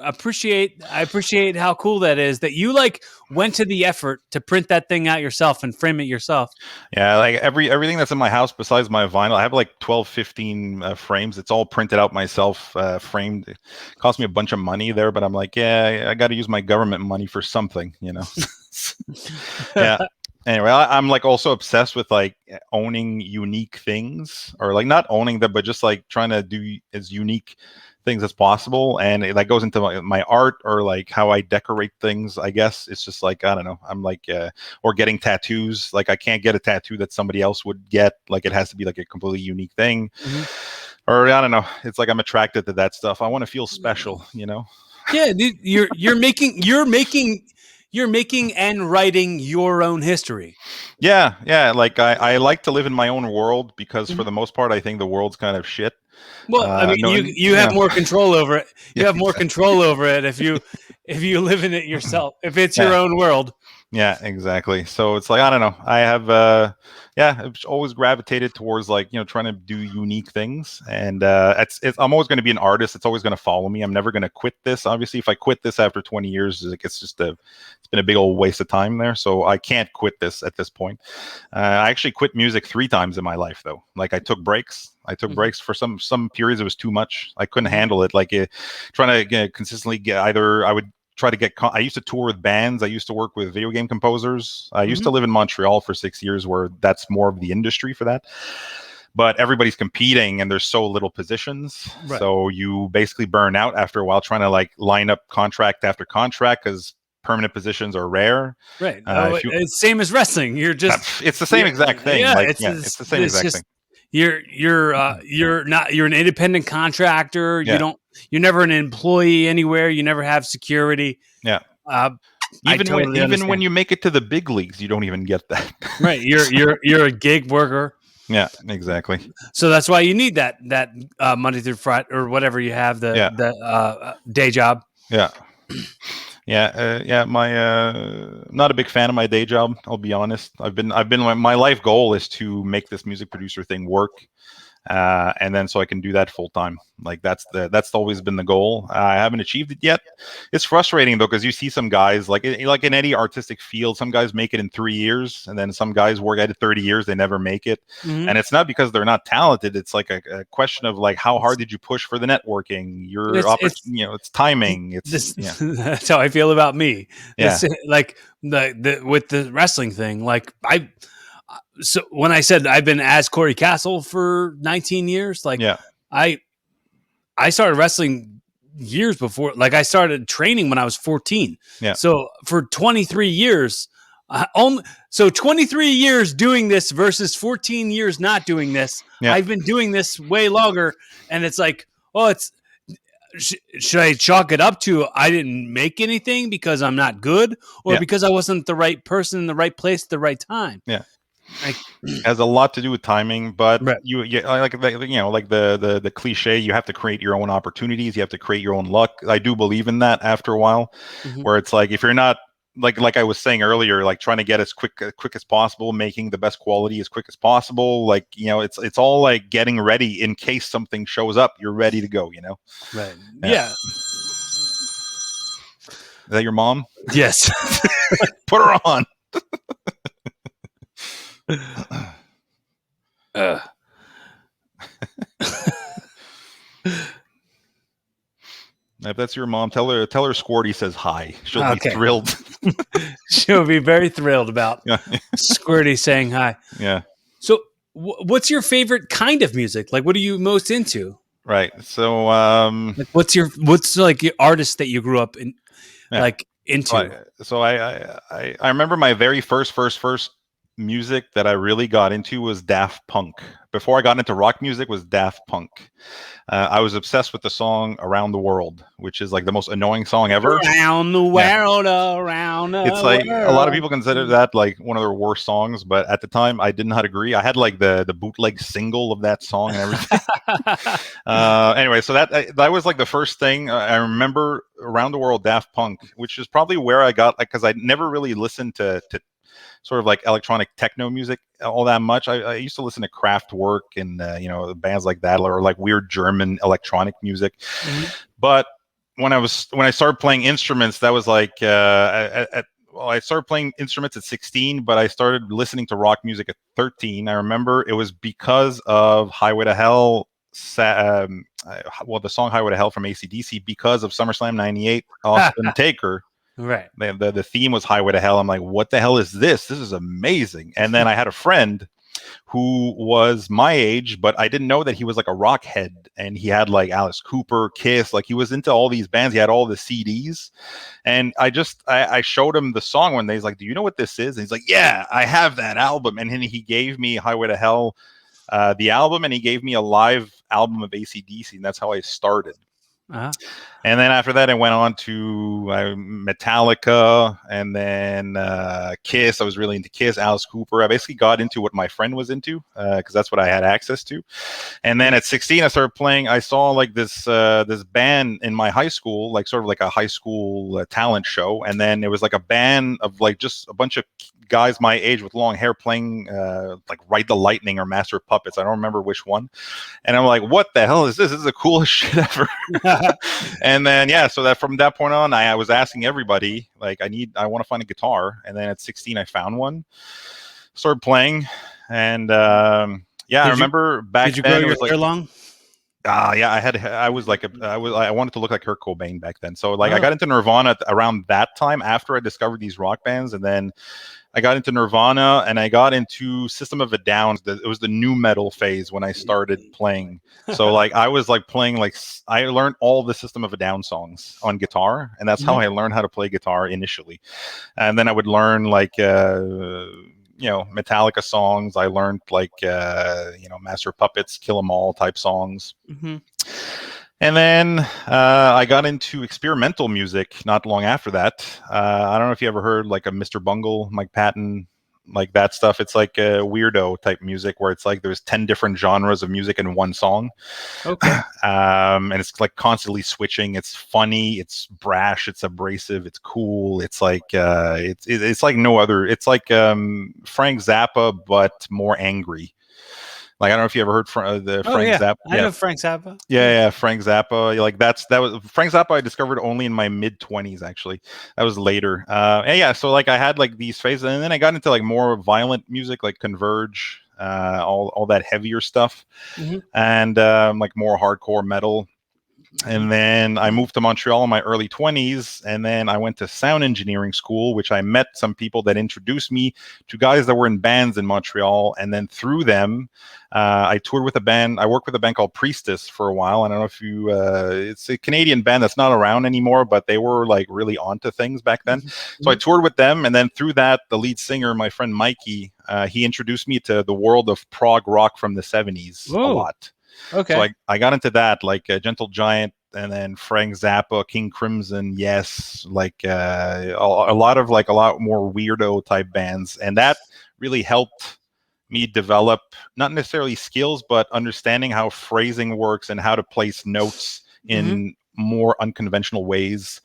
appreciate how cool that is, that you like went to the effort to print that thing out yourself and frame it yourself. Yeah, like everything that's in my house besides my vinyl, I have like 12, 15 frames. It's all printed out myself, framed. It cost me a bunch of money there, but I'm like, yeah, I got to use my government money for something, you know. Yeah. Anyway, I'm like also obsessed with like owning unique things, or like not owning them, but just like trying to do as unique things as possible. And it like goes into my art, or like how I decorate things. I guess it's just like, I don't know. I'm like, or getting tattoos. Like I can't get a tattoo that somebody else would get. Like it has to be like a completely unique thing. Mm-hmm. Or I don't know. It's like I'm attracted to that stuff. I want to feel special, you know? Yeah, dude, you're making and writing your own history. Yeah. Like I like to live in my own world, because for the most part, I think the world's kind of shit. Well, I mean, you have more control over it. You have more control over it if you live in it yourself. If it's your own world. Yeah, exactly. So it's like, I don't know. I have I've always gravitated towards like, you know, trying to do unique things. And I'm always going to be an artist. It's always going to follow me. I'm never going to quit this. Obviously, if I quit this after 20 years, it's been a big old waste of time there. So I can't quit this at this point. I actually quit music 3 times in my life, though. Like I took breaks. Breaks for some periods. It was too much. I couldn't handle it. Like trying to consistently get either. I would try to get. I used to tour with bands. I used to work with video game composers. I used to live in Montreal for 6 years, where that's more of the industry for that. But everybody's competing, and there's so little positions. Right. So you basically burn out after a while trying to like line up contract after contract, because permanent positions are rare. Right. It's same as wrestling. You're just. It's the same exact thing. Yeah, like, it's the same exact thing. You're an independent contractor. Yeah. You're never an employee anywhere. You never have security. Yeah. Even when you make it to the big leagues, you don't even get that. Right. You're a gig worker. Yeah, exactly. So that's why you need that Monday through Friday or whatever you have, the day job. Yeah. My not a big fan of my day job. I'll be honest. My life goal is to make this music producer thing work, and then so I can do that full time. Like that's always been the goal. I haven't achieved it yet. It's frustrating though, because you see some guys like in any artistic field, some guys make it in 3 years, and then some guys work at it 30 years. They never make it, and it's not because they're not talented. It's like a question of like, how hard did you push for the networking? It's timing. That's how I feel about me. Yeah. It's like with the wrestling thing. Like so when I said I've been as Corey Castle for 19 years, like I started wrestling years before. Like I started training when I was 14. Yeah. So for 23 years, 23 years doing this versus 14 years not doing this. Yeah. I've been doing this way longer, and it's like, should I chalk it up to I didn't make anything because I'm not good, or because I wasn't the right person in the right place at the right time? Yeah. It has a lot to do with timing, but right. The cliche, you have to create your own opportunities. You have to create your own luck. I do believe in that after a while, where it's like, if you're not like I was saying earlier, like trying to get as quick as possible, making the best quality as quick as possible. Like, it's all like getting ready in case something shows up, you're ready to go, Right. Yeah. Is that your mom? Yes. Put her on. If that's your mom, tell her Squirty says hi. She'll be thrilled. She'll be very thrilled about Squirty saying hi. Yeah. So what's your favorite kind of music? Like, what are you most into? Right. So like what's like your artist that you grew up in like into? So I remember my very first music that I really got into was Daft Punk. Before I got into rock music was Daft Punk. I was obsessed with the song Around the World, which is like the most annoying song ever. Around the world, around the It's like world. A lot of people consider that like one of their worst songs, but at the time I did not agree. I had like the bootleg single of that song and everything. Anyway, so that was like the first thing I remember. Around the World, Daft Punk, which is probably where I got, like, because I never really listened to sort of like electronic techno music all that much. I used to listen to Kraftwerk and bands like that, or like weird German electronic music. But when I started playing instruments, that was like I started playing instruments at 16, but I started listening to rock music at 13. I remember it was because of Highway to Hell. The song Highway to Hell from AC/DC, because of SummerSlam 98, Austin Taker. Right. The theme was Highway to Hell. I'm like, what the hell is this? This is amazing. And then I had a friend who was my age, but I didn't know that he was like a rock head, and he had like Alice Cooper, Kiss, like he was into all these bands. He had all the CDs, and I showed him the song one day. He's like, do you know what this is? And he's like, yeah, I have that album. And then he gave me Highway to Hell, the album, and he gave me a live album of AC/DC, and that's how I started. And then after that, I went on to Metallica, and then Kiss. I was really into Kiss, Alice Cooper. I basically got into what my friend was into because that's what I had access to. And then at 16, I started playing. I saw like this band in my high school, like sort of like a high school talent show. And then it was like a band of like just a bunch of guys my age with long hair playing like Ride the Lightning or Master of Puppets. I don't remember which one. And I'm like, what the hell is this? This is the coolest shit ever. And then so that from that point on, I was asking everybody, like, I want to find a guitar. And then at 16, I found one, started playing, and I remember back then. Did you grow your hair long? I wanted to look like Kurt Cobain back then. So like I got into Nirvana around that time after I discovered these rock bands, and then I got into Nirvana, and I got into System of a Down. It was the new metal phase when I started playing. So like I was like playing, like I learned all the System of a Down songs on guitar, and that's how I learned how to play guitar initially. And then I would learn like Metallica songs. I learned like Master of Puppets, Kill 'Em All type songs. And then I got into experimental music not long after that. I don't know if you ever heard like a Mr. Bungle, Mike Patton, like that stuff. It's like a weirdo type music where it's like there's 10 different genres of music in one song. Okay. And it's like constantly switching. It's funny, it's brash, it's abrasive, it's cool. It's like it's like no other. It's like Frank Zappa, but more angry. Like I don't know if you ever heard Frank Zappa. I know Frank Zappa. Yeah, Frank Zappa. Like that was Frank Zappa. I discovered only in my mid-20s. Actually, that was later. So like I had like these phases, and then I got into like more violent music, like Converge, all that heavier stuff, and like more hardcore metal. And then I moved to Montreal in my early 20s, and then I went to sound engineering school, which I met some people that introduced me to guys that were in bands in Montreal. And then through them, I toured with a band. I worked with a band called Priestess for a while. I don't know if you, it's a Canadian band that's not around anymore, but they were like really onto things back then. So I toured with them. And then through that, the lead singer, my friend Mikey, he introduced me to the world of prog rock from the 70s a lot. Okay. So I got into that, like Gentle Giant, and then Frank Zappa, King Crimson, Yes, like a lot more weirdo type bands, and that really helped me develop not necessarily skills, but understanding how phrasing works and how to place notes in more unconventional ways,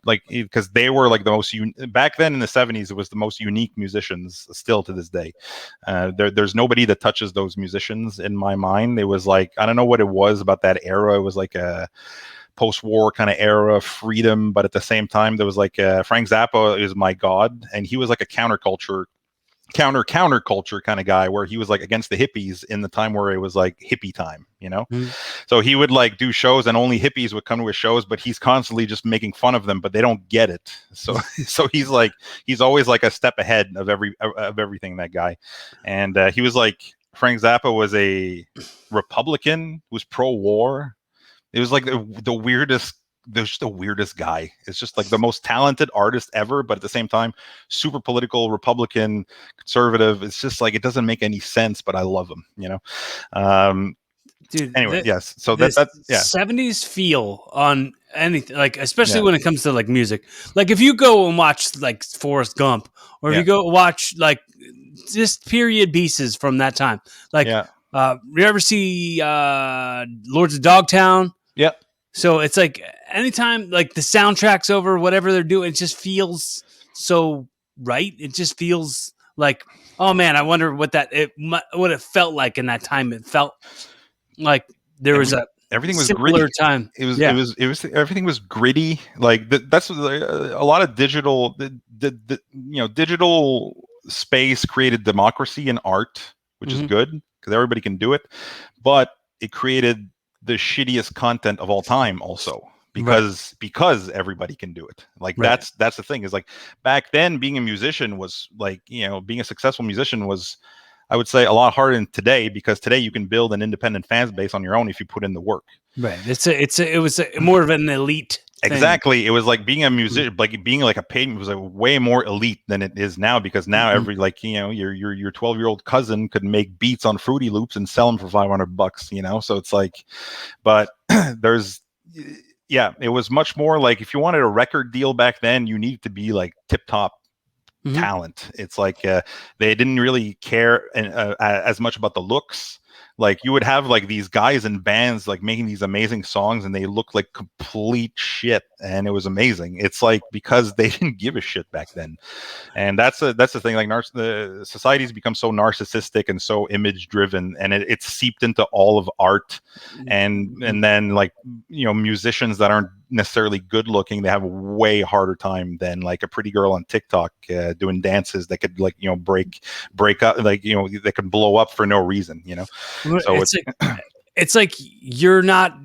like because they were like the most back then in the 70s. It was the most unique musicians still to this day. There's nobody that touches those musicians in my mind. It was like, I don't know what it was about that era. It was like a post-war kind of era, freedom, but at the same time there was like Frank Zappa is my god, and he was like a counterculture kind of guy, where he was like against the hippies in the time where it was like hippie time, so he would like do shows and only hippies would come to his shows, but he's constantly just making fun of them, but they don't get it. So he's always like a step ahead of everything, that guy. And he was like, Frank Zappa was a Republican, was pro-war. It was like the weirdest. There's just the weirdest guy. It's just like the most talented artist ever, but at the same time, super political, Republican, conservative. It's just like, it doesn't make any sense, but I love him, Dude, anyway, yes. So that's 70s feel on anything, like especially when it comes to like music. Like if you go and watch like Forrest Gump, or if you go watch like just period pieces from that time, like you ever see Lords of Dogtown? Yep. So it's like anytime like the soundtrack's over, whatever they're doing, it just feels so right. It just feels like, oh man, I wonder what what it felt like in that time. It felt like there was a everything was simpler gritty. time. Everything was gritty. Like that's a lot of digital. Digital space created democracy in art, which is good because everybody can do it, but it created the shittiest content of all time also because everybody can do it. Like that's the thing, is like back then being a musician was like, being a successful musician was, I would say, a lot harder than today, because today you can build an independent fan base on your own if you put in the work. Right. It was more of an elite thing. Exactly. It was like being a musician, like being like a paid, was like way more elite than it is now, because now every, like, your 12-year-old cousin could make beats on Fruity Loops and sell them for $500, so it's like, but it was much more like, if you wanted a record deal back then, you needed to be like tip top talent. It's like they didn't really care as much about the looks. Like you would have like these guys in bands like making these amazing songs and they look like complete shit, and it was amazing. It's like because they didn't give a shit back then. And that's the thing. Like the society's become so narcissistic and so image driven, and it's seeped into all of art. And then like, musicians that aren't necessarily good looking, they have a way harder time than like a pretty girl on TikTok doing dances that could like, break up, like, they could blow up for no reason, So it's like you're not.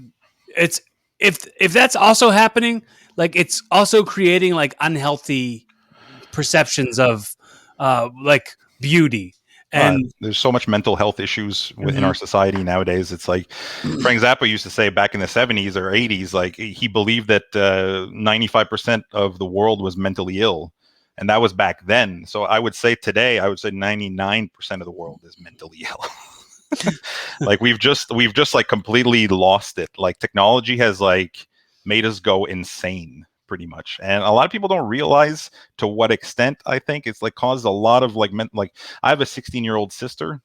It's if that's also happening, like it's also creating like unhealthy perceptions of like beauty. And there's so much mental health issues within our society nowadays. It's like Frank Zappa used to say back in the 70s or 80s, like he believed that 95% of the world was mentally ill. And that was back then. So I would say today, 99% of the world is mentally ill. Like we've just like completely lost it. Like technology has like made us go insane pretty much. And a lot of people don't realize to what extent. I think it's like caused a lot of like I have a 16-year-old sister.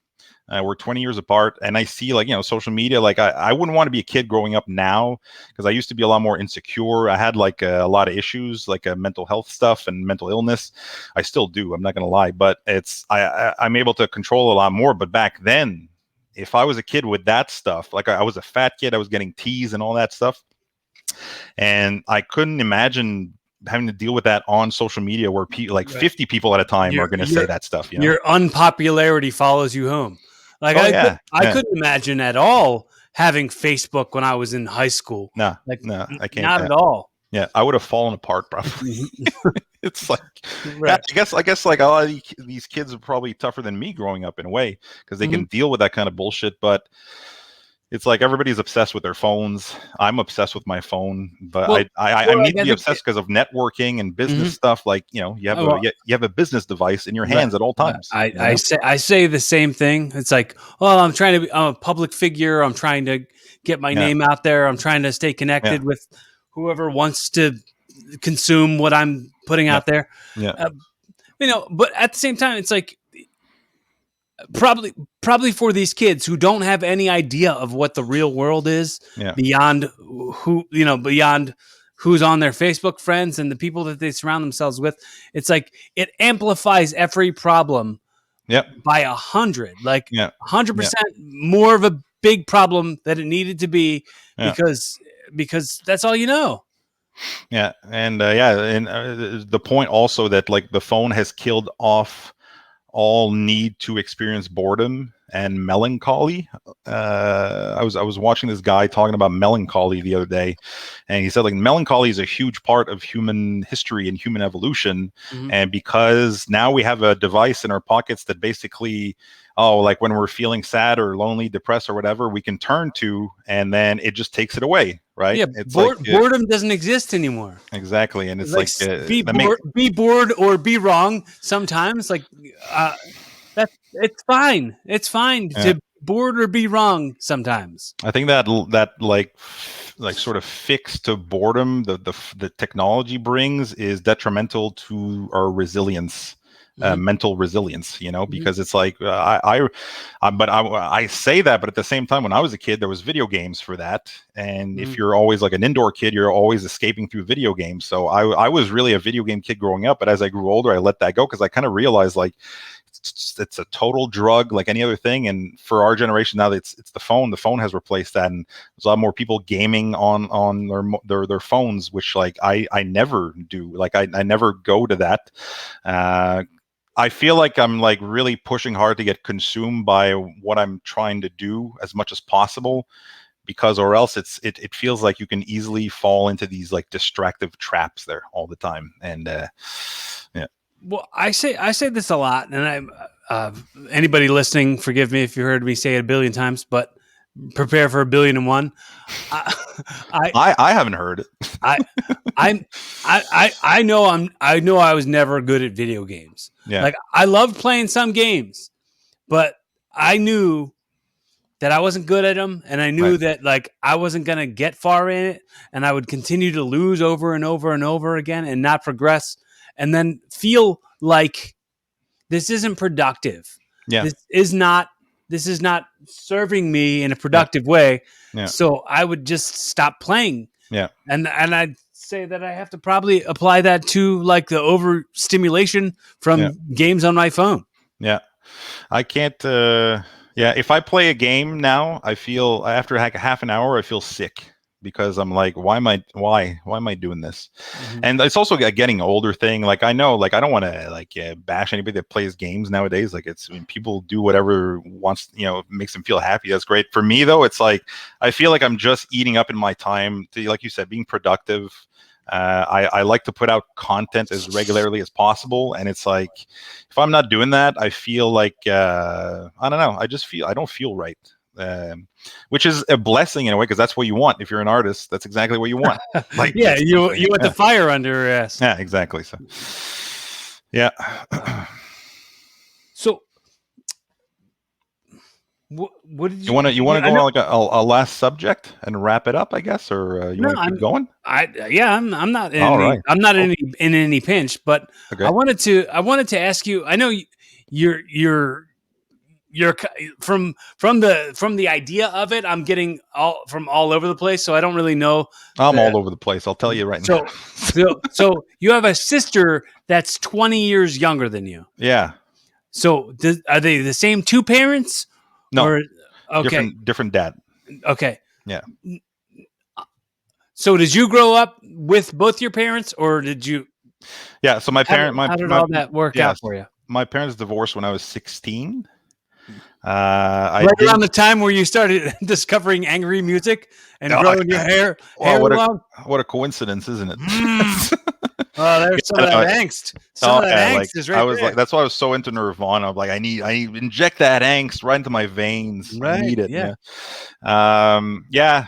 We're 20 years apart, and I see like, social media. Like I wouldn't want to be a kid growing up now, because I used to be a lot more insecure. I had like a lot of issues, like mental health stuff and mental illness. I still do. I'm not going to lie, but I'm able to control a lot more. But back then, if I was a kid with that stuff, like I was a fat kid, I was getting teased and all that stuff. And I couldn't imagine having to deal with that on social media, where 50 people at a time are going to say that stuff. Your unpopularity follows you home. Like I couldn't imagine at all having Facebook when I was in high school. No, I can't. Not at all. Yeah, I would have fallen apart probably. It's like, I guess like a lot of these kids are probably tougher than me growing up in a way, because they can deal with that kind of bullshit. But it's like everybody's obsessed with their phones. I'm obsessed with my phone, but I need to be obsessed because of networking and business stuff. Like, you have a business device in your hands at all times. I say the same thing. It's like, I'm a public figure. I'm trying to get my name out there. I'm trying to stay connected with whoever wants to consume what I'm putting out there. But at the same time, it's like, probably for these kids who don't have any idea of what the real world is, beyond who's on their Facebook friends and the people that they surround themselves with, it's like it amplifies every problem by 100, like 100% more of a big problem that it needed to be, because that's all you know. And the point also that like the phone has killed off all need to experience boredom and melancholy. I was watching this guy talking about melancholy the other day, and he said like melancholy is a huge part of human history and human evolution. And because now we have a device in our pockets that basically, like when we're feeling sad or lonely, depressed or whatever, we can turn to, and then it just takes it away. Right? Yeah, it's boredom doesn't exist anymore. Exactly, and it's like be bored or be wrong sometimes. Like it's fine. It's fine to be bored or be wrong sometimes. I think that like sort of fix to boredom the technology brings is detrimental to our resilience. mental resilience, because it's like I say that, but at the same time, when I was a kid, there was video games for that. And if you're always like an indoor kid, you're always escaping through video games. So I was really a video game kid growing up, but as I grew older, I let that go because I kind of realized like it's a total drug like any other thing. And for our generation now, it's the phone. The phone has replaced that, and there's a lot more people gaming on their phones, which like I never do. Like I never go to that. I feel like I'm like really pushing hard to get consumed by what I'm trying to do as much as possible, because or else it feels like you can easily fall into these like distractive traps there all the time. And yeah. Well, I say this a lot, and anybody listening, forgive me if you heard me say it a billion times, but prepare for 1,000,000,001. I haven't heard it. I know I was never good at video games. Yeah. Like I loved playing some games, but I knew that I wasn't good at them, and I knew that like I wasn't gonna get far in it, and I would continue to lose over and over and over again and not progress, and then feel like this isn't productive. Yeah. This is not serving me in a productive way. Yeah. So I would just stop playing. Yeah. And I'd say that I have to probably apply that to like the overstimulation from games on my phone. Yeah. I can't if I play a game now, I feel after like half an hour I feel sick, because I'm like, why am I doing this? Mm-hmm. And it's also a getting older thing. Like I know, like I don't want to like bash anybody that plays games nowadays. Like people do whatever wants, makes them feel happy. That's great. For me though, it's like I feel like I'm just eating up in my time to, like you said, being productive. I like to put out content as regularly as possible, and it's like if I'm not doing that, I feel like I don't know. I don't feel right. Which is a blessing in a way, because that's what you want. If you're an artist, that's exactly what you want. Like you want the fire under your ass. Yeah, exactly. So yeah. So what did you want to go on like a last subject and wrap it up, I guess, or you want to keep going? I'm not in any pinch, but okay. I wanted to ask you. I know you're from the idea of it. I'm getting all over the place, so I don't really know. I'm all over the place. I'll tell you right now. So you have a sister that's 20 years younger than you. Yeah. So are they the same two parents? No. Or, okay. Different dad. Okay. Yeah. So did you grow up with both your parents, or did you? Yeah. So my parents. How did all that work out for you? My parents divorced when I was 16. Right around the time where you started discovering angry music and growing your hair long. What a coincidence, isn't it? Oh, there's some of that angst. Some of that angst is right. I was like, that's why I was so into Nirvana. I'm like, I need inject that angst right into my veins. Right. I need it. Yeah.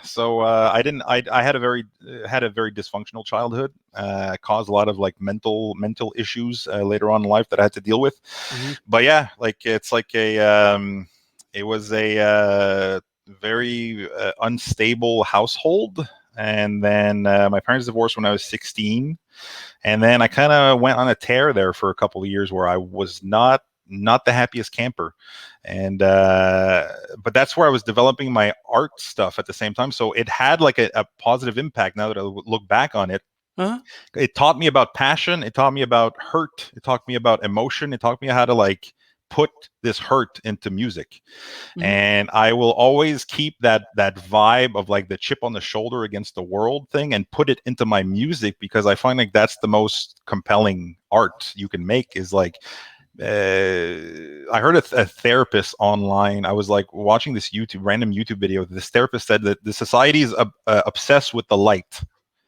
So I had a very dysfunctional childhood. Caused a lot of like mental issues later on in life that I had to deal with. Mm-hmm. But yeah, like it's like it was a very unstable household. And then my parents divorced when I was 16. And then I kind of went on a tear there for a couple of years where I was not the happiest camper. And but that's where I was developing my art stuff at the same time. So it had like a positive impact now that I look back on it. Uh-huh. It taught me about passion. It taught me about hurt. It taught me about emotion. It taught me how to like put this hurt into music. Mm-hmm. And I will always keep that vibe of like the chip on the shoulder against the world thing and put it into my music, because I find like that's the most compelling art you can make. Is like I heard a therapist online. I was like watching this random YouTube video. This therapist said that the society is obsessed with the light.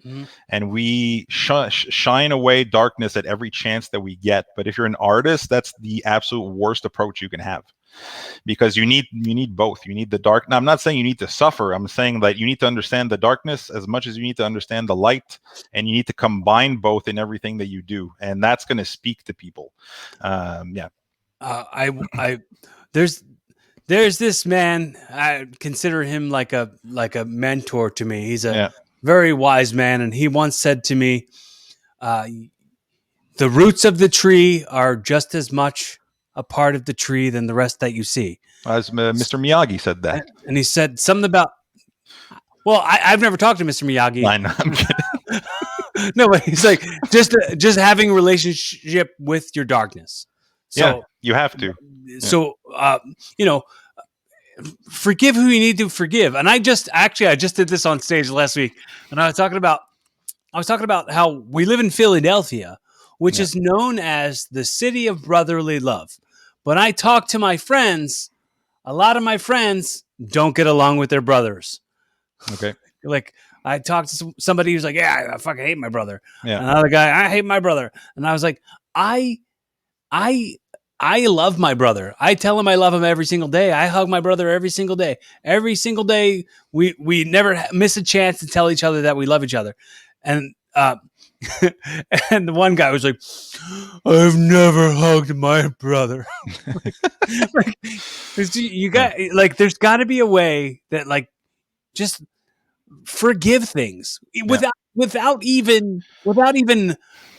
Mm-hmm. And we shine away darkness at every chance that we get. But if you're an artist, that's the absolute worst approach you can have, because you need both. You need the dark. Now, I'm not saying you need to suffer. I'm saying that you need to understand the darkness as much as you need to understand the light, and you need to combine both in everything that you do, and that's going to speak to people. There's this man. I consider him like a mentor to me. He's a very wise man, and he once said to me, the roots of the tree are just as much a part of the tree than the rest that you see. As Mr. Miyagi said that. And he said something about, well, I've never talked to Mr. Miyagi. I'm kidding. No, but he's like, just having a relationship with your darkness. So yeah, you have to. So, forgive who you need to forgive. And I just did this on stage last week, and I was talking about how we live in Philadelphia, which is known as the city of brotherly love. But I talk to my friends, a lot of my friends don't get along with their brothers. Okay. Like, I talked to somebody who's like, yeah, I fucking hate my brother. Yeah. Another guy, I hate my brother. And I was like, I love my brother. I tell him I love him every single day. I hug my brother every single day. Every single day, we never miss a chance to tell each other that we love each other. And and the one guy was like, I've never hugged my brother. You got like, there's got to be a way that like just forgive things without even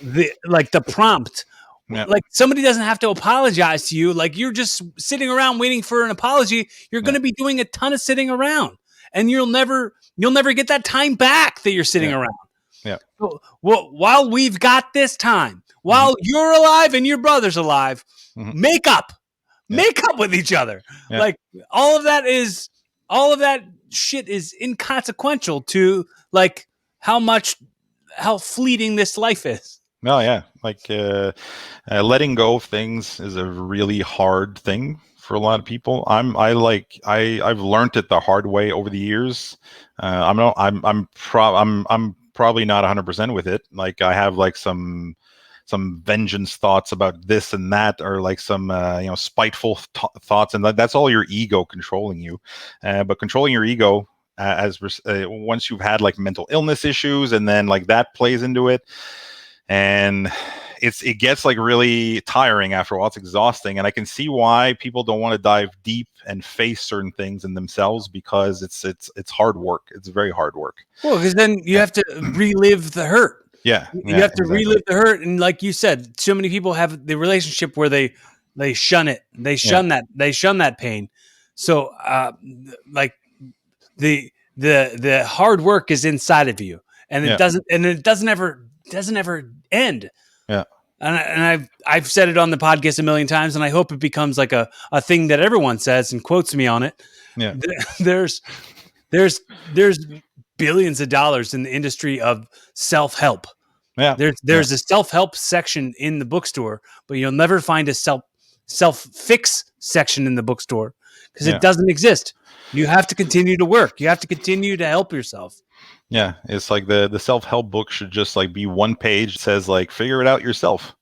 the prompt. Yeah. Like, somebody doesn't have to apologize to you. Like, you're just sitting around waiting for an apology. You're going to be doing a ton of sitting around, and you'll never get that time back that you're sitting around. Yeah. So, while we've got this time, while you're alive and your brother's alive, make up with each other. Yeah. Like, all of that shit is inconsequential to like how fleeting this life is. No, yeah, like letting go of things is a really hard thing for a lot of people. I've learned it the hard way over the years. I'm probably not 100% with it. Like, I have like some vengeance thoughts about this and that, or like some spiteful thoughts, and that's all your ego controlling you. But controlling your ego once you've had like mental illness issues, and then like that plays into it. And it gets like really tiring after a while. It's exhausting, and I can see why people don't want to dive deep and face certain things in themselves, because it's hard work. It's very hard work. Well, because then you have to relive the hurt. Yeah, you have to relive the hurt, and like you said, so many people have the relationship where they shun it. They shun that pain. So, like the hard work is inside of you, and it doesn't ever end. Yeah. And I've said it on the podcast a million times, and I hope it becomes like a thing that everyone says and quotes me on it. Yeah. There's billions of dollars in the industry of self-help. Yeah. There's a self-help section in the bookstore, but you'll never find a self-fix section in the bookstore, because it doesn't exist. You have to continue to work. You have to continue to help yourself. Yeah, it's like the self-help book should just like be one page that says like, figure it out yourself.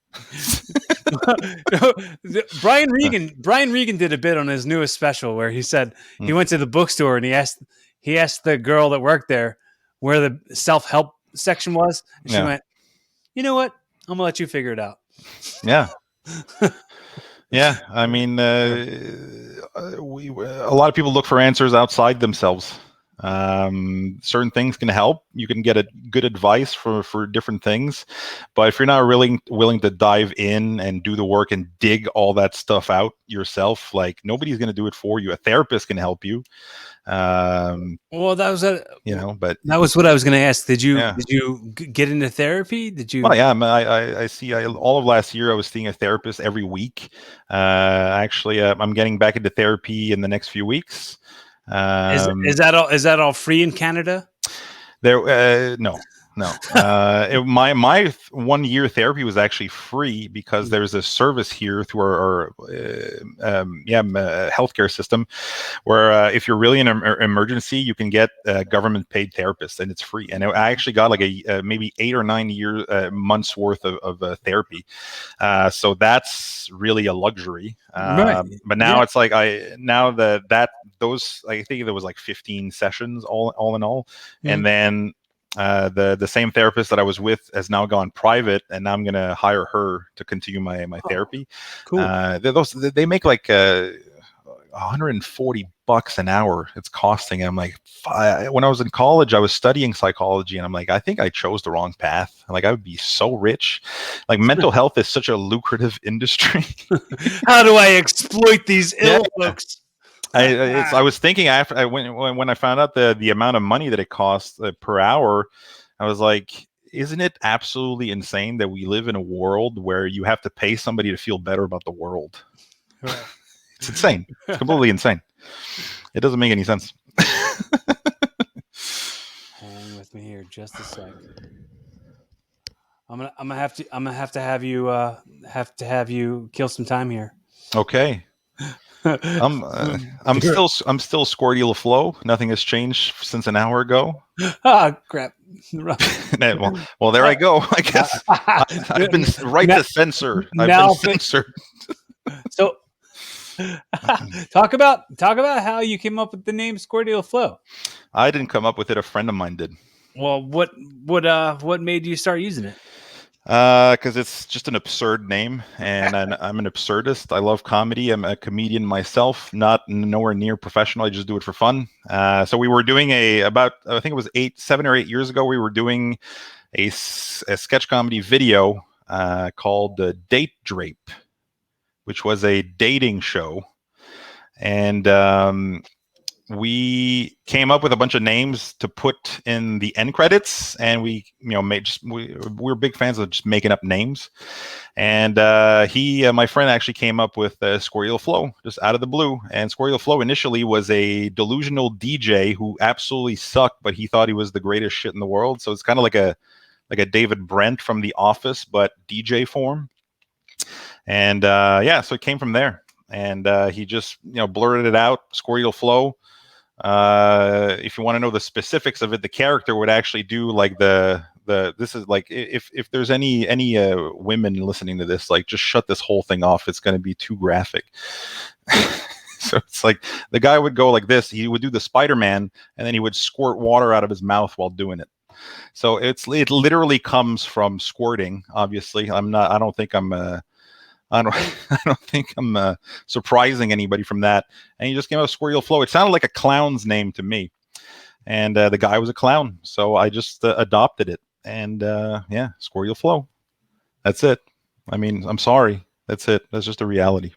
Brian Regan did a bit on his newest special where he said he went to the bookstore and he asked the girl that worked there where the self-help section was, and she went, you know what, I'm gonna let you figure it out. Yeah. Yeah, I mean, a lot of people look for answers outside themselves. Certain things can help. You can get good advice for different things, but if you're not really willing to dive in and do the work and dig all that stuff out yourself, like, nobody's going to do it for you. A therapist can help you. Well, that was but that was what I was going to ask. Did you get into therapy? Did you? Well, yeah, I see. All of last year, I was seeing a therapist every week. Actually, I'm getting back into therapy in the next few weeks. Is that all free in Canada? No. My 1 year therapy was actually free, because there's a service here through our healthcare system where if you're really in an emergency, you can get a government paid therapist, and it's free. And I actually got like a maybe 8 or 9 months worth of therapy. So that's really a luxury. Right. But now it's like I think there was like 15 sessions all in all, and then the same therapist that I was with has now gone private, and now I'm going to hire her to continue my therapy. Cool. They make like $140 an hour it's costing. And I'm like, when I was in college, I was studying psychology, and I'm like, I think I chose the wrong path. Like, I would be so rich. Like, mental health is such a lucrative industry. How do I exploit these ill folks? I was thinking after when I found out the amount of money that it costs per hour, I was like, isn't it absolutely insane that we live in a world where you have to pay somebody to feel better about the world? Right. It's insane. It's completely insane. It doesn't make any sense. Hang with me here just a sec. I'm gonna have to have you kill some time here. Okay. I'm still Squirty Leflow. Nothing has changed since an hour ago. Ah, crap. well, there I go. I guess I've been to censor. I've been censored. So talk about how you came up with the name Squirty Leflow. I didn't come up with it. A friend of mine did. Well, what made you start using it? Because it's just an absurd name, and I'm an absurdist. I love comedy. I'm a comedian myself, nowhere near professional. I just do it for fun. So we were doing I think it was 7 or 8 years ago, we were doing a sketch comedy video called Date Drape, which was a dating show. And we came up with a bunch of names to put in the end credits, and we we're big fans of just making up names. And my friend actually came up with Squirty Leflow just out of the blue. And Squirty Leflow initially was a delusional DJ who absolutely sucked, but he thought he was the greatest shit in the world. So it's kind of like a David Brent from The Office, but DJ form. And so it came from there. And he just blurted it out, Squirty Leflow. If you want to know the specifics of it, the character would actually do like this is like, if there's any women listening to this, like, just shut this whole thing off. It's going to be too graphic. So it's like the guy would go like this. He would do the Spider-Man, and then he would squirt water out of his mouth while doing it. So it literally comes from squirting. Obviously, I don't think I'm surprising anybody from that. And he just came out with Squirty Leflow. It sounded like a clown's name to me. And the guy was a clown. So I just adopted it. And Squirty Leflow. That's it. I mean, I'm sorry. That's it. That's just a reality.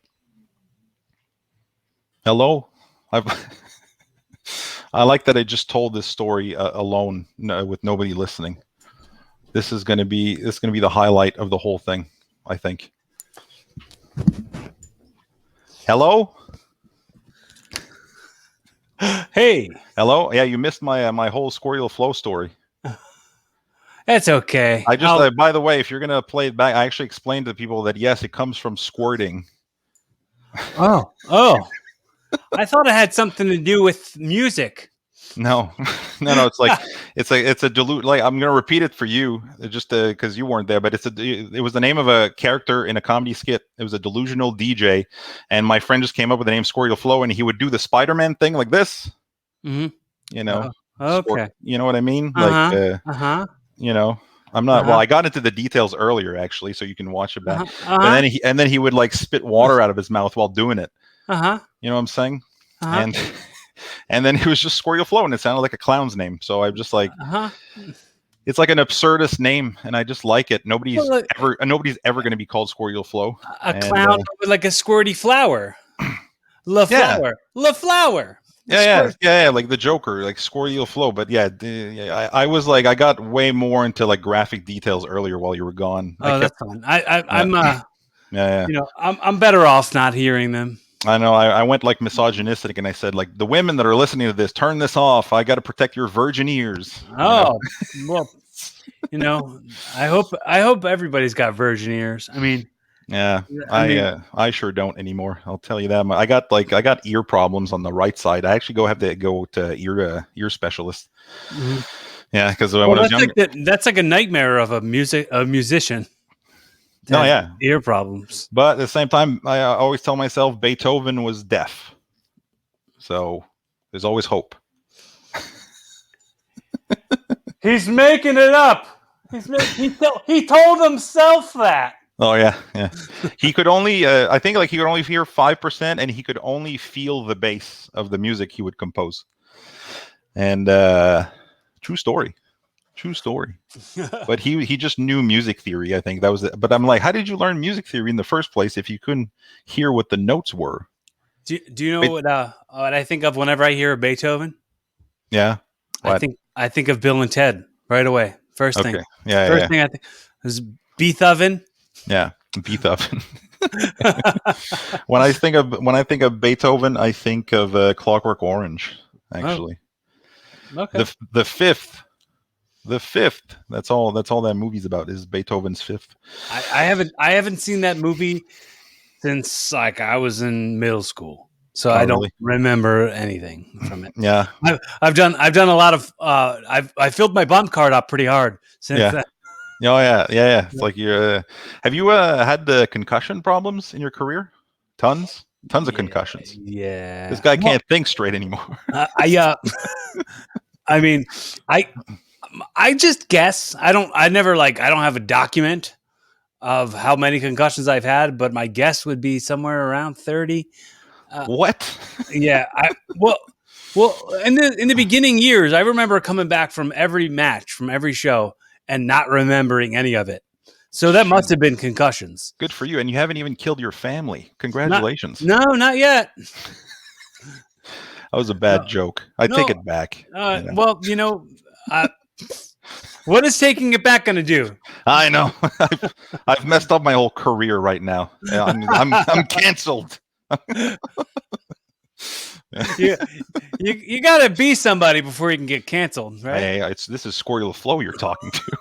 Hello? I like that I just told this story alone with nobody listening. This is going to be the highlight of the whole thing, I think. Hello? Hey. Hello? Yeah, you missed my whole Squirty Leflow story. That's okay. I just by the way, if you're gonna play it back, I actually explained to people that yes, it comes from squirting. Oh. I thought it had something to do with music. No. It's like it's a dilute. Like, I'm gonna repeat it for you, just because you weren't there. But it was the name of a character in a comedy skit. It was a delusional DJ, and my friend just came up with the name Squirty Leflow, and he would do the Spider-Man thing like this. Mm-hmm. Okay. You know what I mean? I'm not. Well, I got into the details earlier actually, so you can watch it back. And then he would like spit water out of his mouth while doing it. You know what I'm saying? And then it was just Squirty Leflow, and it sounded like a clown's name. So I'm just like, it's like an absurdist name, and I just like it. Nobody's ever going to be called Squirty Leflow. A clown with like a squirty flower. Leflower. Leflower. Yeah, like the Joker, like Squirty Leflow. But I was like, I got way more into like graphic details earlier while you were gone. That's fine. I'm better off not hearing them. I know. I went like misogynistic, and I said, like, the women that are listening to this, turn this off. I got to protect your virgin ears. Oh, well, I hope everybody's got virgin ears. I mean, I sure don't anymore. I'll tell you that. I got ear problems on the right side. I actually have to go to ear specialist. Mm-hmm. Yeah, because when I was young, that's like a nightmare of a musician. Ear problems. But at the same time, I always tell myself Beethoven was deaf, so there's always hope. He's making it up. He told himself that. Oh yeah, yeah. He could only, I think, like he could only hear 5%, and he could only feel the bass of the music he would compose. And true story, true story. But he just knew music theory. I think that was it. But I'm like, how did you learn music theory in the first place if you couldn't hear what the notes were? Do you know what I think of whenever I hear Beethoven? Yeah. What? I think of Bill and Ted right away. First thing. Okay. Yeah. First Yeah. thing I think is Beethoven. Yeah. Beethoven. When I think of Beethoven, I think of Clockwork Orange. Actually, Okay. the fifth. That's all that movie's about is Beethoven's Fifth. I haven't seen that movie since like I was in middle school, so I don't remember anything from it. Yeah, I've done a lot of I filled my bump card up pretty hard since then. Oh yeah. It's like you're. Have you had the concussion problems in your career? Tons of concussions. Yeah, This guy can't think straight anymore. I mean, I just guess. I don't have a document of how many concussions I've had, but my guess would be somewhere around 30. What? Yeah, well, in the beginning years, I remember coming back from every match, from every show, and not remembering any of it. So that must have been concussions. Good for you, and you haven't even killed your family. Congratulations. No, not yet. That was a bad joke. I take it back. Well, what is taking it back going to do? I know. I've messed up my whole career right now. I'm canceled. You got to be somebody before you can get canceled, right? Hey, this is Squirty Leflow you're talking to.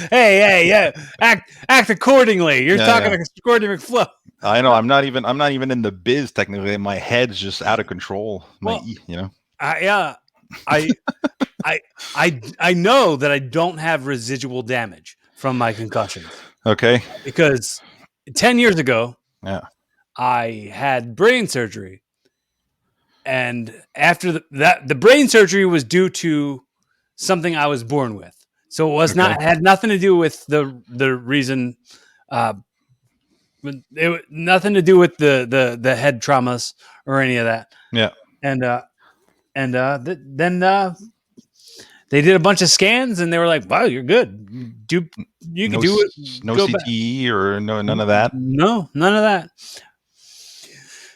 hey, yeah. Act accordingly. You're talking to Squirty McFlow. I know. I'm not even in the biz technically. My head's just out of control. I know that I don't have residual damage from my concussions. Okay. Because 10 years ago, I had brain surgery. And after the brain surgery was due to something I was born with. So it was had nothing to do with the reason nothing to do with the head traumas or any of that. Yeah. And then they did a bunch of scans and they were like, "Wow, you're good. You can do it. No CTE or none of that. No, none of that.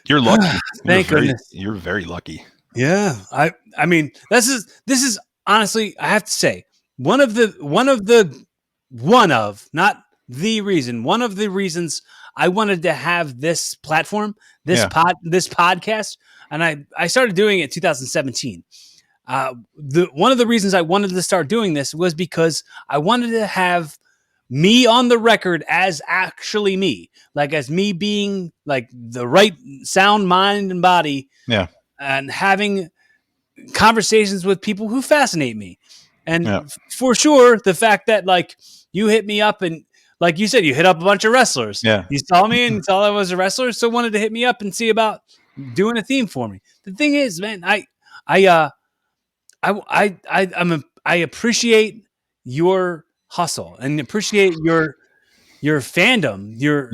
You're lucky. Thank goodness. You're very lucky. Yeah. I mean, this is honestly, I have to say, one of the reasons I wanted to have this platform, this podcast, and I started doing it in 2017. One of the reasons I wanted to start doing this was because I wanted to have me on the record as actually me, like as me being like the right sound mind and body, and having conversations with people who fascinate me. And for sure, the fact that like you hit me up and like you said, you hit up a bunch of wrestlers. Yeah. You saw me and saw I was a wrestler, so wanted to hit me up and see about doing a theme for me. The thing is, man, I appreciate your hustle and appreciate your fandom, your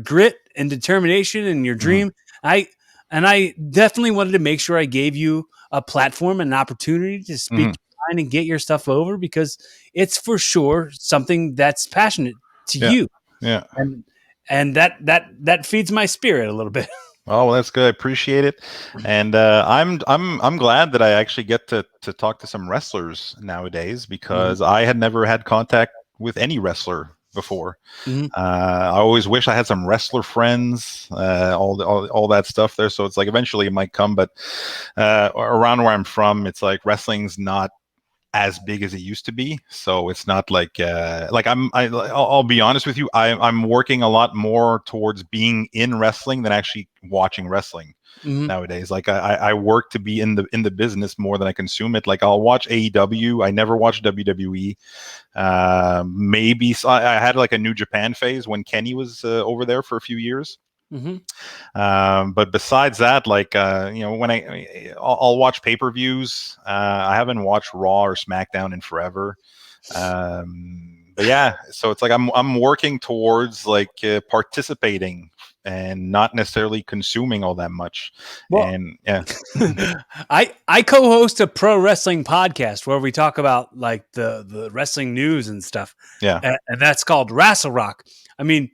grit and determination and your dream. I definitely wanted to make sure I gave you a platform and an opportunity to speak and get your stuff over because it's for sure something that's passionate to you. Yeah. And that feeds my spirit a little bit. Oh, well, that's good. I appreciate it, and I'm glad that I actually get to talk to some wrestlers nowadays because I had never had contact with any wrestler before. I always wish I had some wrestler friends, all that stuff there. So it's like eventually it might come, but around where I'm from, it's like wrestling's not as big as it used to be, so it's not like I'll be honest with you, I'm working a lot more towards being in wrestling than actually watching wrestling nowadays. Like I work to be in the business more than I consume it. Like I'll watch AEW. I never watched WWE. Maybe I had like a New Japan phase when Kenny was over there for a few years. But besides that, like when I'll watch pay-per-views. I haven't watched Raw or SmackDown in forever. But yeah, so it's like I'm working towards like participating and not necessarily consuming all that much. Well, And yeah, I co-host a pro wrestling podcast where we talk about like the wrestling news and stuff. yeah, And that's called Wrestle Rock. I mean,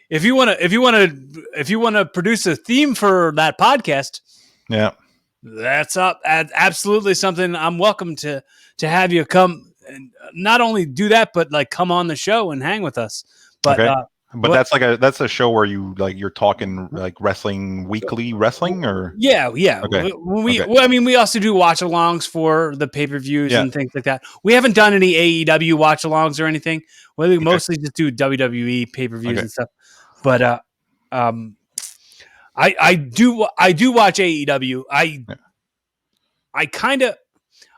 if you want to produce a theme for that podcast, yeah. that's up. Absolutely something I'm welcome to have you come and not only do that, but like come on the show and hang with us. But Okay. But that's a show where you're talking like wrestling, weekly wrestling, or yeah. okay. I mean, we also do watch-alongs for the pay-per-views and things like that. We haven't done any AEW watch-alongs or anything. We mostly just do WWE pay-per-views and stuff. But I do watch AEW.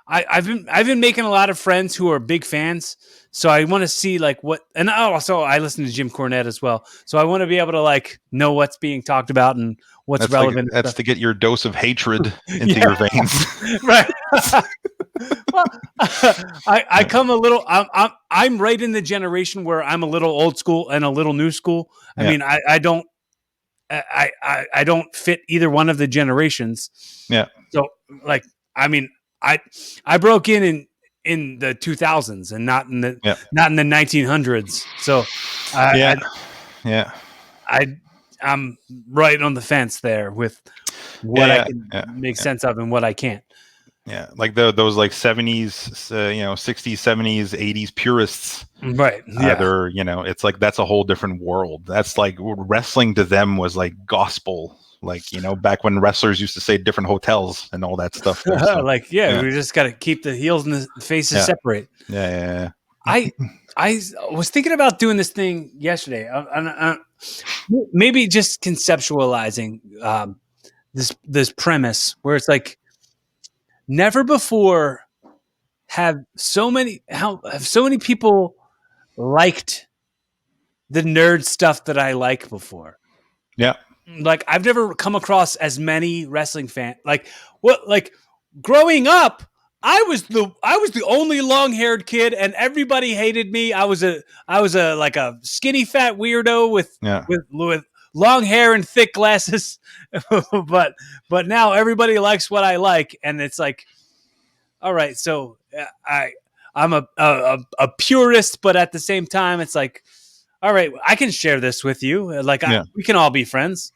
I've been making a lot of friends who are big fans, so I want to see like what, and also I listen to Jim Cornette as well, so I want to be able to like know what's being talked about and what's relevant. That's to get your dose of hatred into your veins, right? Well, I come a little. I'm right in the generation where I'm a little old school and a little new school. I mean, I don't fit either one of the generations. Yeah. So like, I mean, I broke in the 2000s and not in the 1900s. So I'm right on the fence there with what I can make sense of and what I can't. Yeah, like those like 70s, 60s, 70s, 80s purists. Right. Yeah. They're, it's like that's a whole different world. That's like wrestling to them was like gospel. Like, back when wrestlers used to say different hotels and all that stuff. So, like, we just got to keep the heels and the faces separate. Yeah. I was thinking about doing this thing yesterday. Maybe just conceptualizing this premise where it's like, never before have so many people liked the nerd stuff that I like before. Yeah. Like I've never come across as many wrestling fans. Like growing up, I was the only long-haired kid and everybody hated me. I was a like a skinny fat weirdo with long hair and thick glasses. but now everybody likes what I like, and it's like, all right, so I'm a purist, but at the same time it's like, all right, I can share this with you. Like we can all be friends.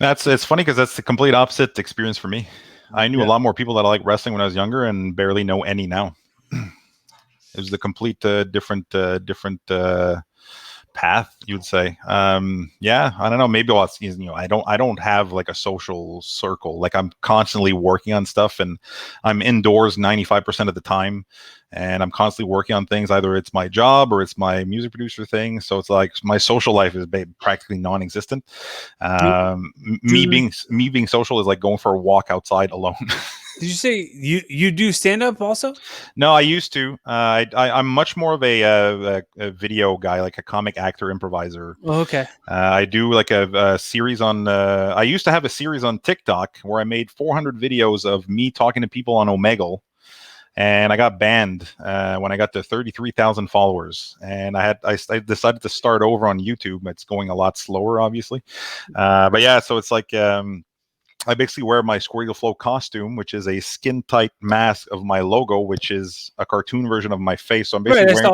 It's funny because that's the complete opposite experience for me. I knew a lot more people that I like wrestling when I was younger and barely know any now. It was the complete different path, you would say. I don't know, maybe I don't have like a social circle. Like I'm constantly working on stuff and I'm indoors 95% of the time, and I'm constantly working on things. Either it's my job or it's my music producer thing, so it's like my social life is practically non-existent. Me being social is like going for a walk outside alone. Did you say you do stand-up also? No, I used to. I'm much more of a video guy, like a comic actor improviser. Oh, okay. I do like a series on. I used to have a series on TikTok where I made 400 videos of me talking to people on Omegle, and I got banned when I got to 33,000 followers. And I decided to start over on YouTube. It's going a lot slower, obviously, but yeah. So it's like. I basically wear my Squirty Leflow costume, which is a skin-tight mask of my logo, which is a cartoon version of my face. So I'm basically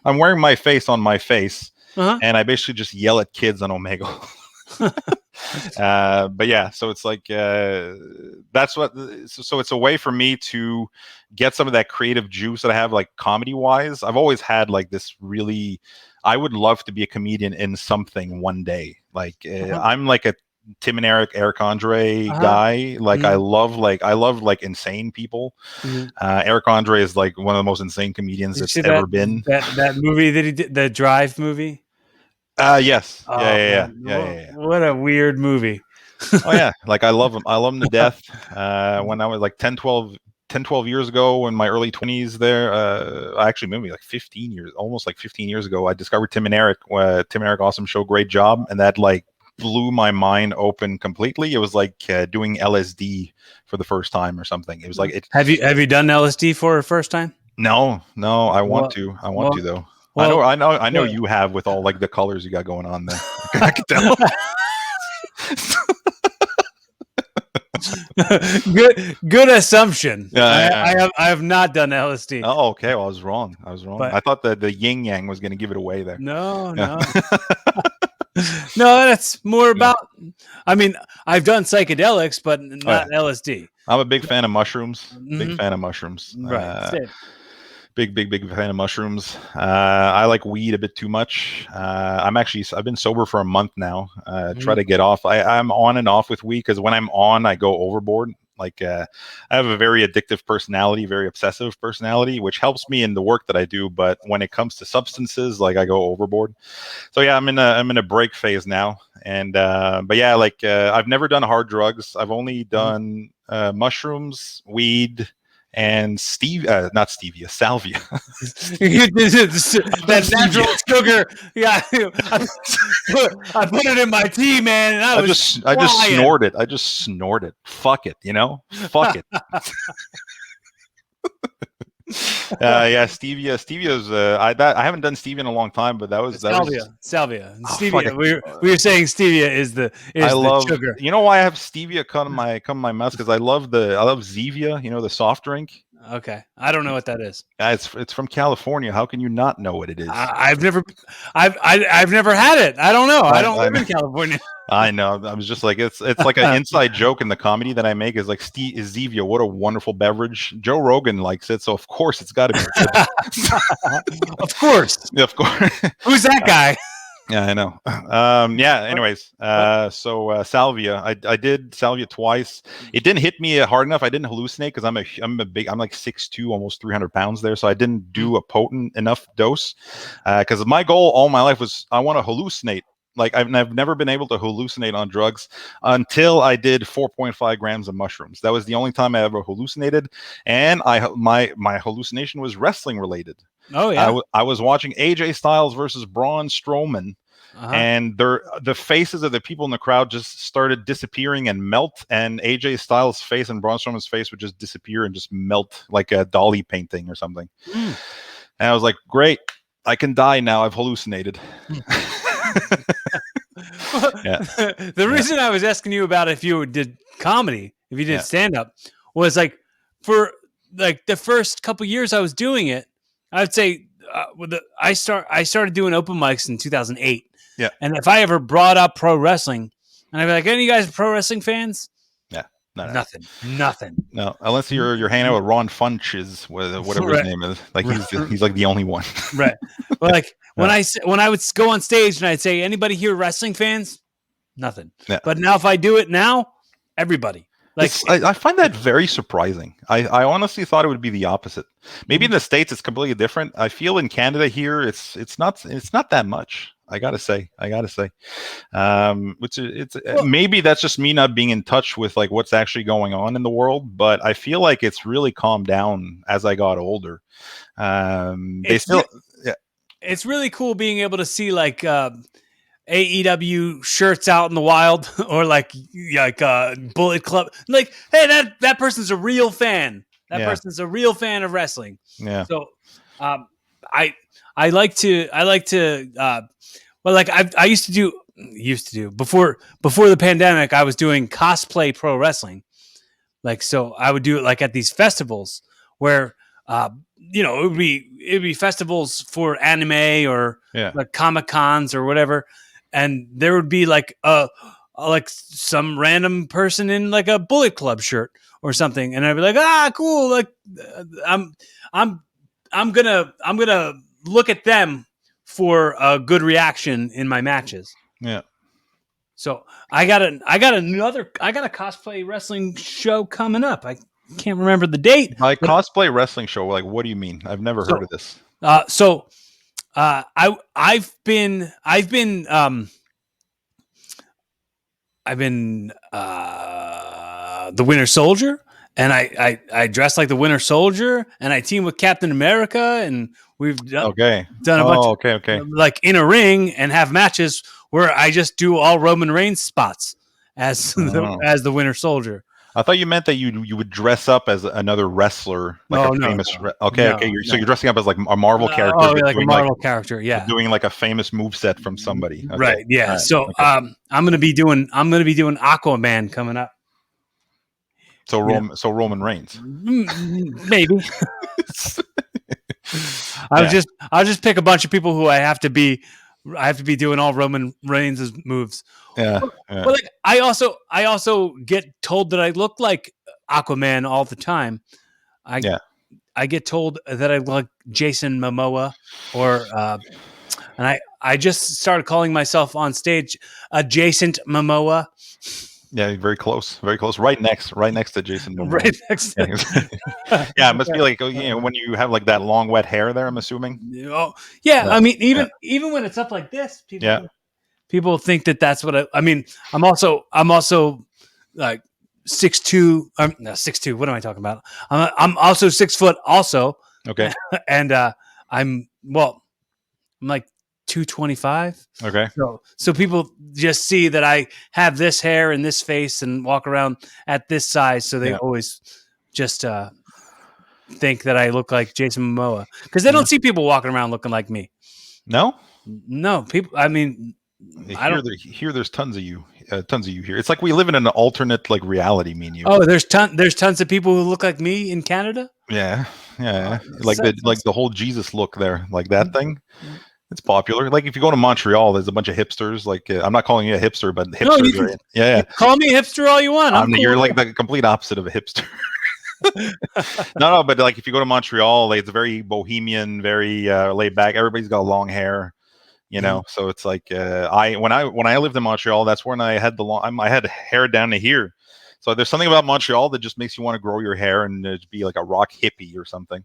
wearing my face on my face, and I basically just yell at kids on Omegle. But yeah, so it's like that's what. So it's a way for me to get some of that creative juice that I have, like comedy-wise. I've always had like this really. I would love to be a comedian in something one day. Like I'm like a Tim and Eric Andre guy. Like I love insane people. Eric Andre is like one of the most insane comedians that's ever been. That movie that he did, the Drive movie. Yes. Oh, yeah. What a weird movie. Oh yeah, like I love him to death. When I was like 10, 12 years ago, in my early 20s there, actually maybe like 15 years, almost like 15 years ago, I discovered Tim and Eric. Tim and Eric, awesome show, great job, and that like blew my mind open completely. It was like doing LSD for the first time or something. It was like it. Have you done LSD for the first time? No, I want to though. Well, I know you have with all like the colors you got going on there. I can tell. good assumption. Yeah. I have not done LSD. Oh, okay. Well, I was wrong. But I thought that the yin yang was going to give it away there. no. Yeah. No, that's more about. I mean, I've done psychedelics, but not LSD. I'm a big fan of mushrooms. Mm-hmm. Big fan of mushrooms. Right. Big fan of mushrooms. I like weed a bit too much. I've been sober for a month now. Try to get off. I'm on and off with weed because when I'm on, I go overboard. Like I have a very addictive personality, very obsessive personality, which helps me in the work that I do. But when it comes to substances, like I go overboard. So yeah, I'm in a break phase now. And but yeah, like I've never done hard drugs. I've only done mushrooms, weed, and not stevia, salvia. That natural sugar. Yeah, I put it in my tea, man, and I just snort it. I just snort it. Fuck it, fuck it. Yeah, stevia. Stevia's. I haven't done stevia in a long time, but that was salvia. Oh, stevia. We were saying stevia is the sugar. You know why I have stevia come in my mouth? Because I love Zevia. The soft drink. Okay, I don't know what that is. It's from California. How can you not know what it is? I've never had it. I don't know. I don't live in California. I know. I was just like, it's like an inside joke in the comedy that I make is like Zevia. What a wonderful beverage. Joe Rogan likes it, so of course it's got to be. Of course. Yeah, of course. Who's that guy? Yeah, I know. Yeah. Anyways, so salvia. I did salvia twice. It didn't hit me hard enough. I didn't hallucinate because I'm like 6'2", almost 300 pounds there. So I didn't do a potent enough dose. Because my goal all my life was I want to hallucinate. Like I've never been able to hallucinate on drugs until I did 4.5 grams of mushrooms. That was the only time I ever hallucinated, and my hallucination was wrestling related. Oh yeah, I was watching AJ Styles versus Braun Strowman, and the faces of the people in the crowd just started disappearing and melt, and AJ Styles' face and Braun Strowman's face would just disappear and just melt like a Dali painting or something. And I was like, great, I can die now. I've hallucinated. The reason I was asking you about if you did comedy, if you did stand up, was like for like the first couple years I was doing it, I'd say I started doing open mics in 2008. Yeah, and if I ever brought up pro wrestling, and I'd be like, "Any of you guys pro wrestling fans?" Nothing. No, unless you're hanging out with Ron Funches, whatever his name is. Like he's like the only one. Right. But like when I would go on stage and I'd say, "Anybody here wrestling fans?" Nothing. Yeah. But now if I do it now, everybody. Like I find that very surprising. I honestly thought it would be the opposite. Maybe in the States it's completely different. I feel in Canada here it's not that much. I gotta say, maybe that's just me not being in touch with like what's actually going on in the world. But I feel like it's really calmed down as I got older. It's really cool being able to see like AEW shirts out in the wild, or like Bullet Club. Like, hey, that person's a real fan. That person's a real fan of wrestling. Yeah. So, I like to. Well, like I used to do before the pandemic, I was doing cosplay pro wrestling. Like, so I would do it like at these festivals where, it'd be festivals for anime or like Comic Cons or whatever. And there would be like some random person in like a Bullet Club shirt or something. And I'd be like, cool. Like I'm gonna look at them for a good reaction in my matches. Yeah. So I got a cosplay wrestling show coming up. I can't remember the date. My cosplay wrestling show. Like, what do you mean? I've never heard of this. I've been the Winter Soldier, and I dress like the Winter Soldier, and I team with Captain America, and we've done a bunch of like in a ring and have matches where I just do all Roman Reigns spots as the Winter Soldier. I thought you meant that you would dress up as another wrestler, like a No, no, famous. no, Okay, no, okay. So no. you're dressing up as like a Marvel character, Oh, but yeah, like a Marvel character. Yeah. doing like a famous move set from somebody. Okay, Right. Yeah. all right, So okay. I'm gonna be doing Aquaman coming up. So Yeah. Roman Reigns. Maybe. I'll just pick a bunch of people who I have to be doing all Roman Reigns' moves. Yeah, But yeah. like I also get told that I look like Aquaman all the time. I get told that I look like Jason Momoa, or and I just started calling myself on stage Adjacent Momoa. Yeah, very close, right next to Jason Momoa. Right next to Yeah, it must be like when you have like that long wet hair there. I'm assuming. Oh, yeah. I mean, Yeah. even when it's up like this, Yeah. people think that that's what I mean. I'm also like 6'2". No, 6'2". What am I talking about? I'm also 6 foot. Also, Okay. and I'm like 225. Okay. So people just see that I have this hair and this face and walk around at this size. So they always just think that I look like Jason Momoa, because they don't see people walking around looking like me. No, people. I mean, Here there's tons of you here. It's like we live in an alternate like reality. Me and you. Oh, there's tons of people who look like me in Canada. Yeah. Like the whole Jesus look there, like that thing. It's popular. Like if you go to Montreal, there's a bunch of hipsters. Like I'm not calling you a hipster, but hipsters. You call me a hipster all you want. Cool. You're like the complete opposite of a hipster. No, but like if you go to Montreal, like, it's very bohemian, very laid back. Everybody's got long hair, So it's like when I lived in Montreal, that's when I had I had hair down to here. So there's something about Montreal that just makes you want to grow your hair and be like a rock hippie or something.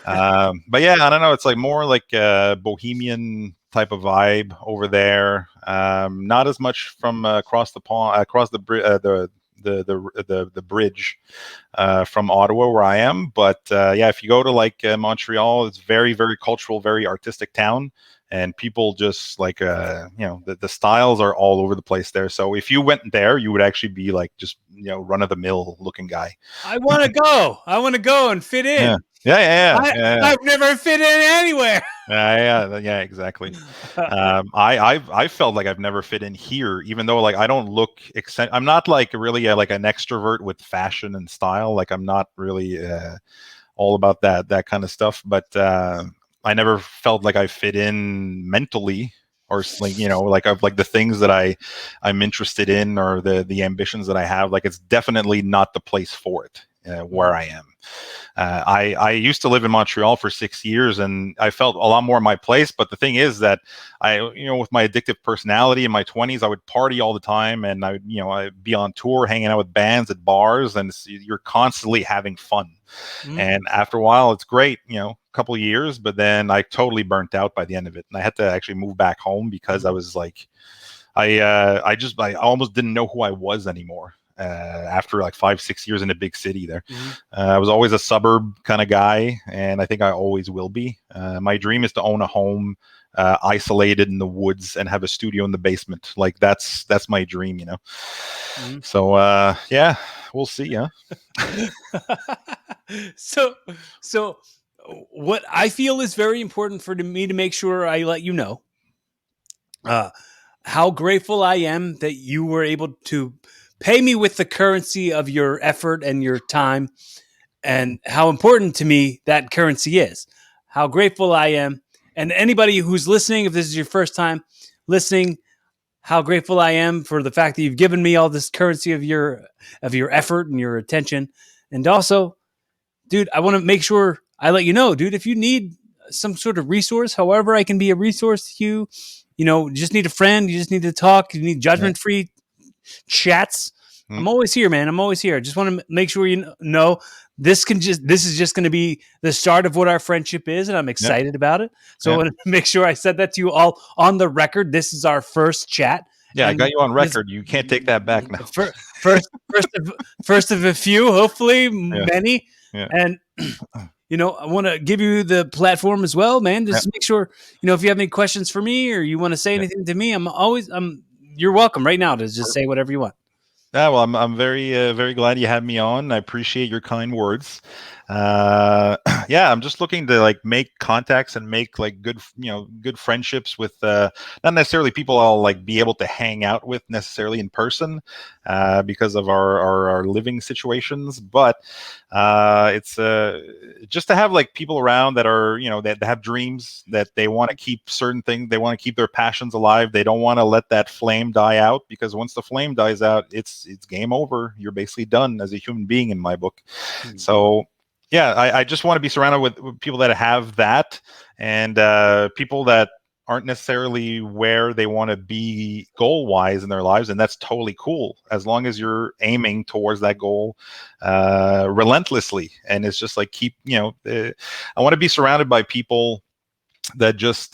But yeah, I don't know. It's like more like a bohemian type of vibe over there. Not as much from across the pond, across the bridge from Ottawa where I am. But yeah, if you go to like Montreal, it's very, very cultural, very artistic town. And people just like, the styles are all over the place there. So if you went there, you would actually be like just, run of the mill looking guy. I want to go. I want to go and fit in. Yeah. I've never fit in anywhere. Yeah, exactly. I felt like I've never fit in here, even though like I don't look I'm not like really like an extrovert with fashion and style. Like I'm not really all about that kind of stuff. But I never felt like I fit in mentally, or like of like the things that I'm interested in, or the ambitions that I have. Like it's definitely not the place for it where I am. I used to live in Montreal for 6 years, and I felt a lot more in my place. But the thing is that with my addictive personality in my 20s, I would party all the time, and I'd be on tour, hanging out with bands at bars, and you're constantly having fun. And after a while, it's great, a couple of years, but then I totally burnt out by the end of it, and I had to actually move back home because I was like, I almost didn't know who I was anymore. After like 5-6 years in a big city there. I was always a suburb kind of guy, and I think I always will be. My dream is to own a home isolated in the woods and have a studio in the basement. Like that's my dream, So yeah, we'll see. So what I feel is very important for me to make sure I let you know how grateful I am that you were able to pay me with the currency of your effort and your time, and how important to me that currency is. How grateful I am. And anybody who's listening, if this is your first time listening, how grateful I am for the fact that you've given me all this currency of your effort and your attention. And also, dude, I want to make sure I let you know, dude, if you need some sort of resource, however I can be a resource to you, you just need a friend, you just need to talk, you need judgment-free chats. I'm always here, man. I'm always here. I just want to make sure you know this is just going to be the start of what our friendship is, and I'm excited about it. So I want to make sure I said that to you all on the record. This is our first chat. Yeah, and I got you on record. You can't take that back now. First of a few, hopefully many. Yeah. And I want to give you the platform as well, man. Just make sure, if you have any questions for me or you want to say anything to me, you're welcome right now to just say whatever you want. Yeah, well, I'm very glad you had me on. I appreciate your kind words. Yeah, I'm just looking to like make contacts and make like good friendships with not necessarily people I'll like be able to hang out with necessarily in person because of our living situations, but it's just to have like people around that are that have dreams, that they want to keep certain things, they want to keep their passions alive, they don't want to let that flame die out, because once the flame dies out, it's game over. You're basically done as a human being in my book. So yeah, I just want to be surrounded with people that have that, and people that aren't necessarily where they want to be goal wise in their lives, and that's totally cool as long as you're aiming towards that goal relentlessly. And it's just like I want to be surrounded by people that just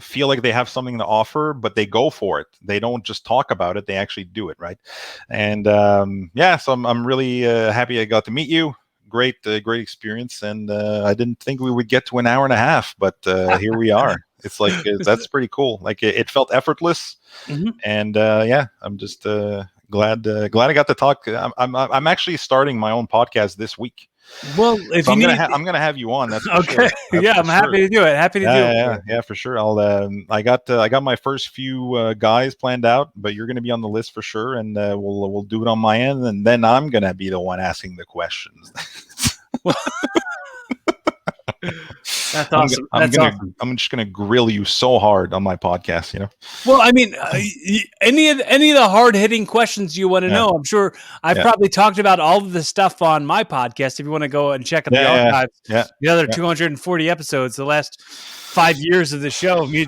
feel like they have something to offer, but they go for it. They don't just talk about it; they actually do it, right? And yeah, so I'm really happy I got to meet you. Great experience, and I didn't think we would get to an hour and a half, but here we are. It's like that's pretty cool. Like it felt effortless, and yeah, I'm just glad I got to talk. I'm actually starting my own podcast this week. Well, if So you need, I'm gonna have you on. That's for okay, sure. That's yeah, for I'm sure. happy to do it. Happy to do it. Yeah, for sure. I got my first few guys planned out, but you're gonna be on the list for sure, and we'll do it on my end, and then I'm gonna be the one asking the questions. That's awesome. I'm just gonna grill you so hard on my podcast. Well, I mean, any of the hard hitting questions you want to know, I'm sure I've probably talked about all of the stuff on my podcast. If you want to go and check out the archives, the other 240 episodes, the last 5 years of the show, me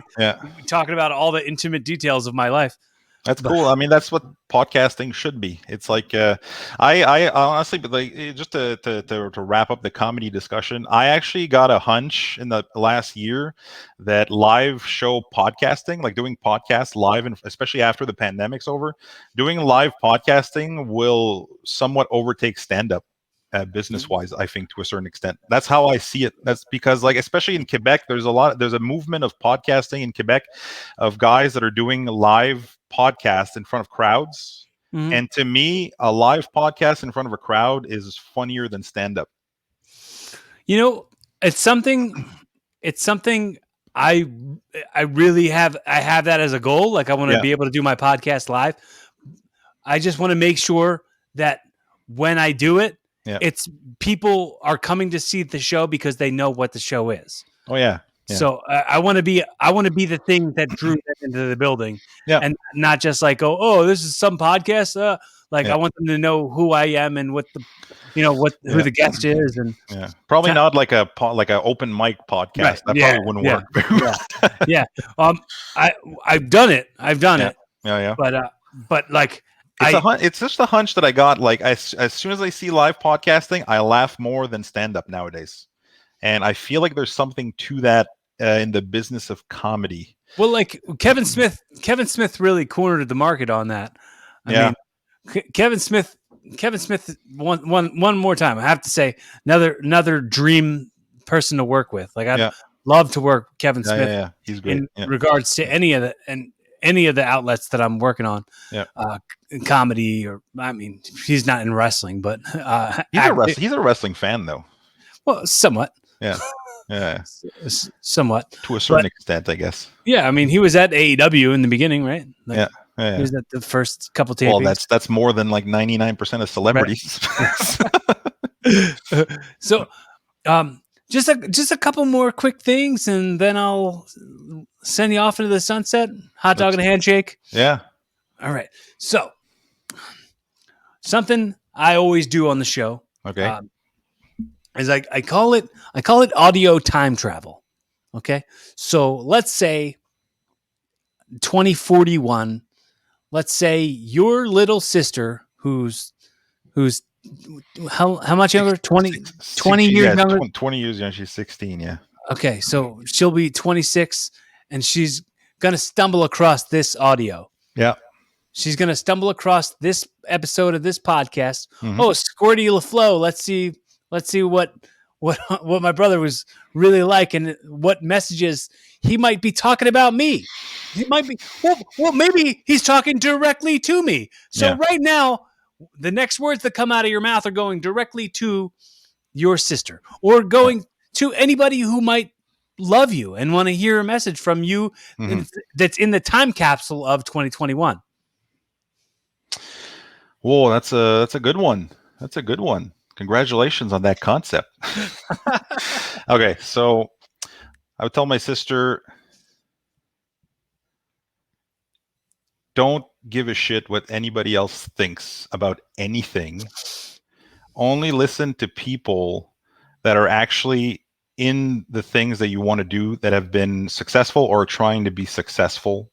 talking about all the intimate details of my life. That's cool. I mean, that's what podcasting should be. It's like I honestly, but like just to wrap up the comedy discussion, I actually got a hunch in the last year that live show podcasting, like doing podcasts live, and especially after the pandemic's over, doing live podcasting will somewhat overtake stand-up. Business wise, I think to a certain extent, that's how I see it. That's because, like, especially in Quebec, there's a movement of podcasting in Quebec of guys that are doing live podcasts in front of crowds. And to me, a live podcast in front of a crowd is funnier than stand up. It's something I really have. I have that as a goal. Like, I want to be able to do my podcast live. I just want to make sure that when I do it, it's people are coming to see the show because they know what the show is. Oh yeah. So I want to be the thing that drew them into the building, and not just like this is some podcast. I want them to know who I am and what the who the guest is, and probably not like a open mic podcast. Right. That probably wouldn't work. I've done it. Yeah. But like. It's just a hunch that I got. Like as soon as I see live podcasting, I laugh more than stand up nowadays, and I feel like there's something to that in the business of comedy. Well, like Kevin Smith really cornered the market on that. I mean, Kevin Smith. One more time, I have to say another dream person to work with. Like I'd love to work with Kevin Smith. Yeah. He's great. In regards to any of the outlets that I'm working on, in comedy, or I mean, he's not in wrestling, but he's a wrestling fan though. Well, somewhat. Yeah. Somewhat to a certain extent, I guess. Yeah, I mean, he was at AEW in the beginning, right? Like, he was at the first couple tapings. Well, that's more than like 99% of celebrities. Right. So, just a couple more quick things, and then I'll send you off into the sunset. Hot dog and a handshake. Yeah. All right. So, something I always do on the show. Okay. Is I call it audio time travel. Okay. So let's say 2041. Let's say your little sister, who's how much younger? 20 years younger? 20 years younger. She's 16, yeah. Okay, so she'll be 26, and she's going to stumble across this audio. Yeah. She's going to stumble across this episode of this podcast. Oh, Squirty Leflow. Let's see what my brother was really like, and what messages he might be talking about me. He might be, well, maybe he's talking directly to me. So right now, the next words that come out of your mouth are going directly to your sister or going to anybody who might love you and want to hear a message from you that's in the time capsule of 2021. Whoa, that's a good one. That's a good one. Congratulations on that concept. Okay, so I would tell my sister, don't give a shit what anybody else thinks about anything. Only listen to people that are actually in the things that you want to do, that have been successful or trying to be successful.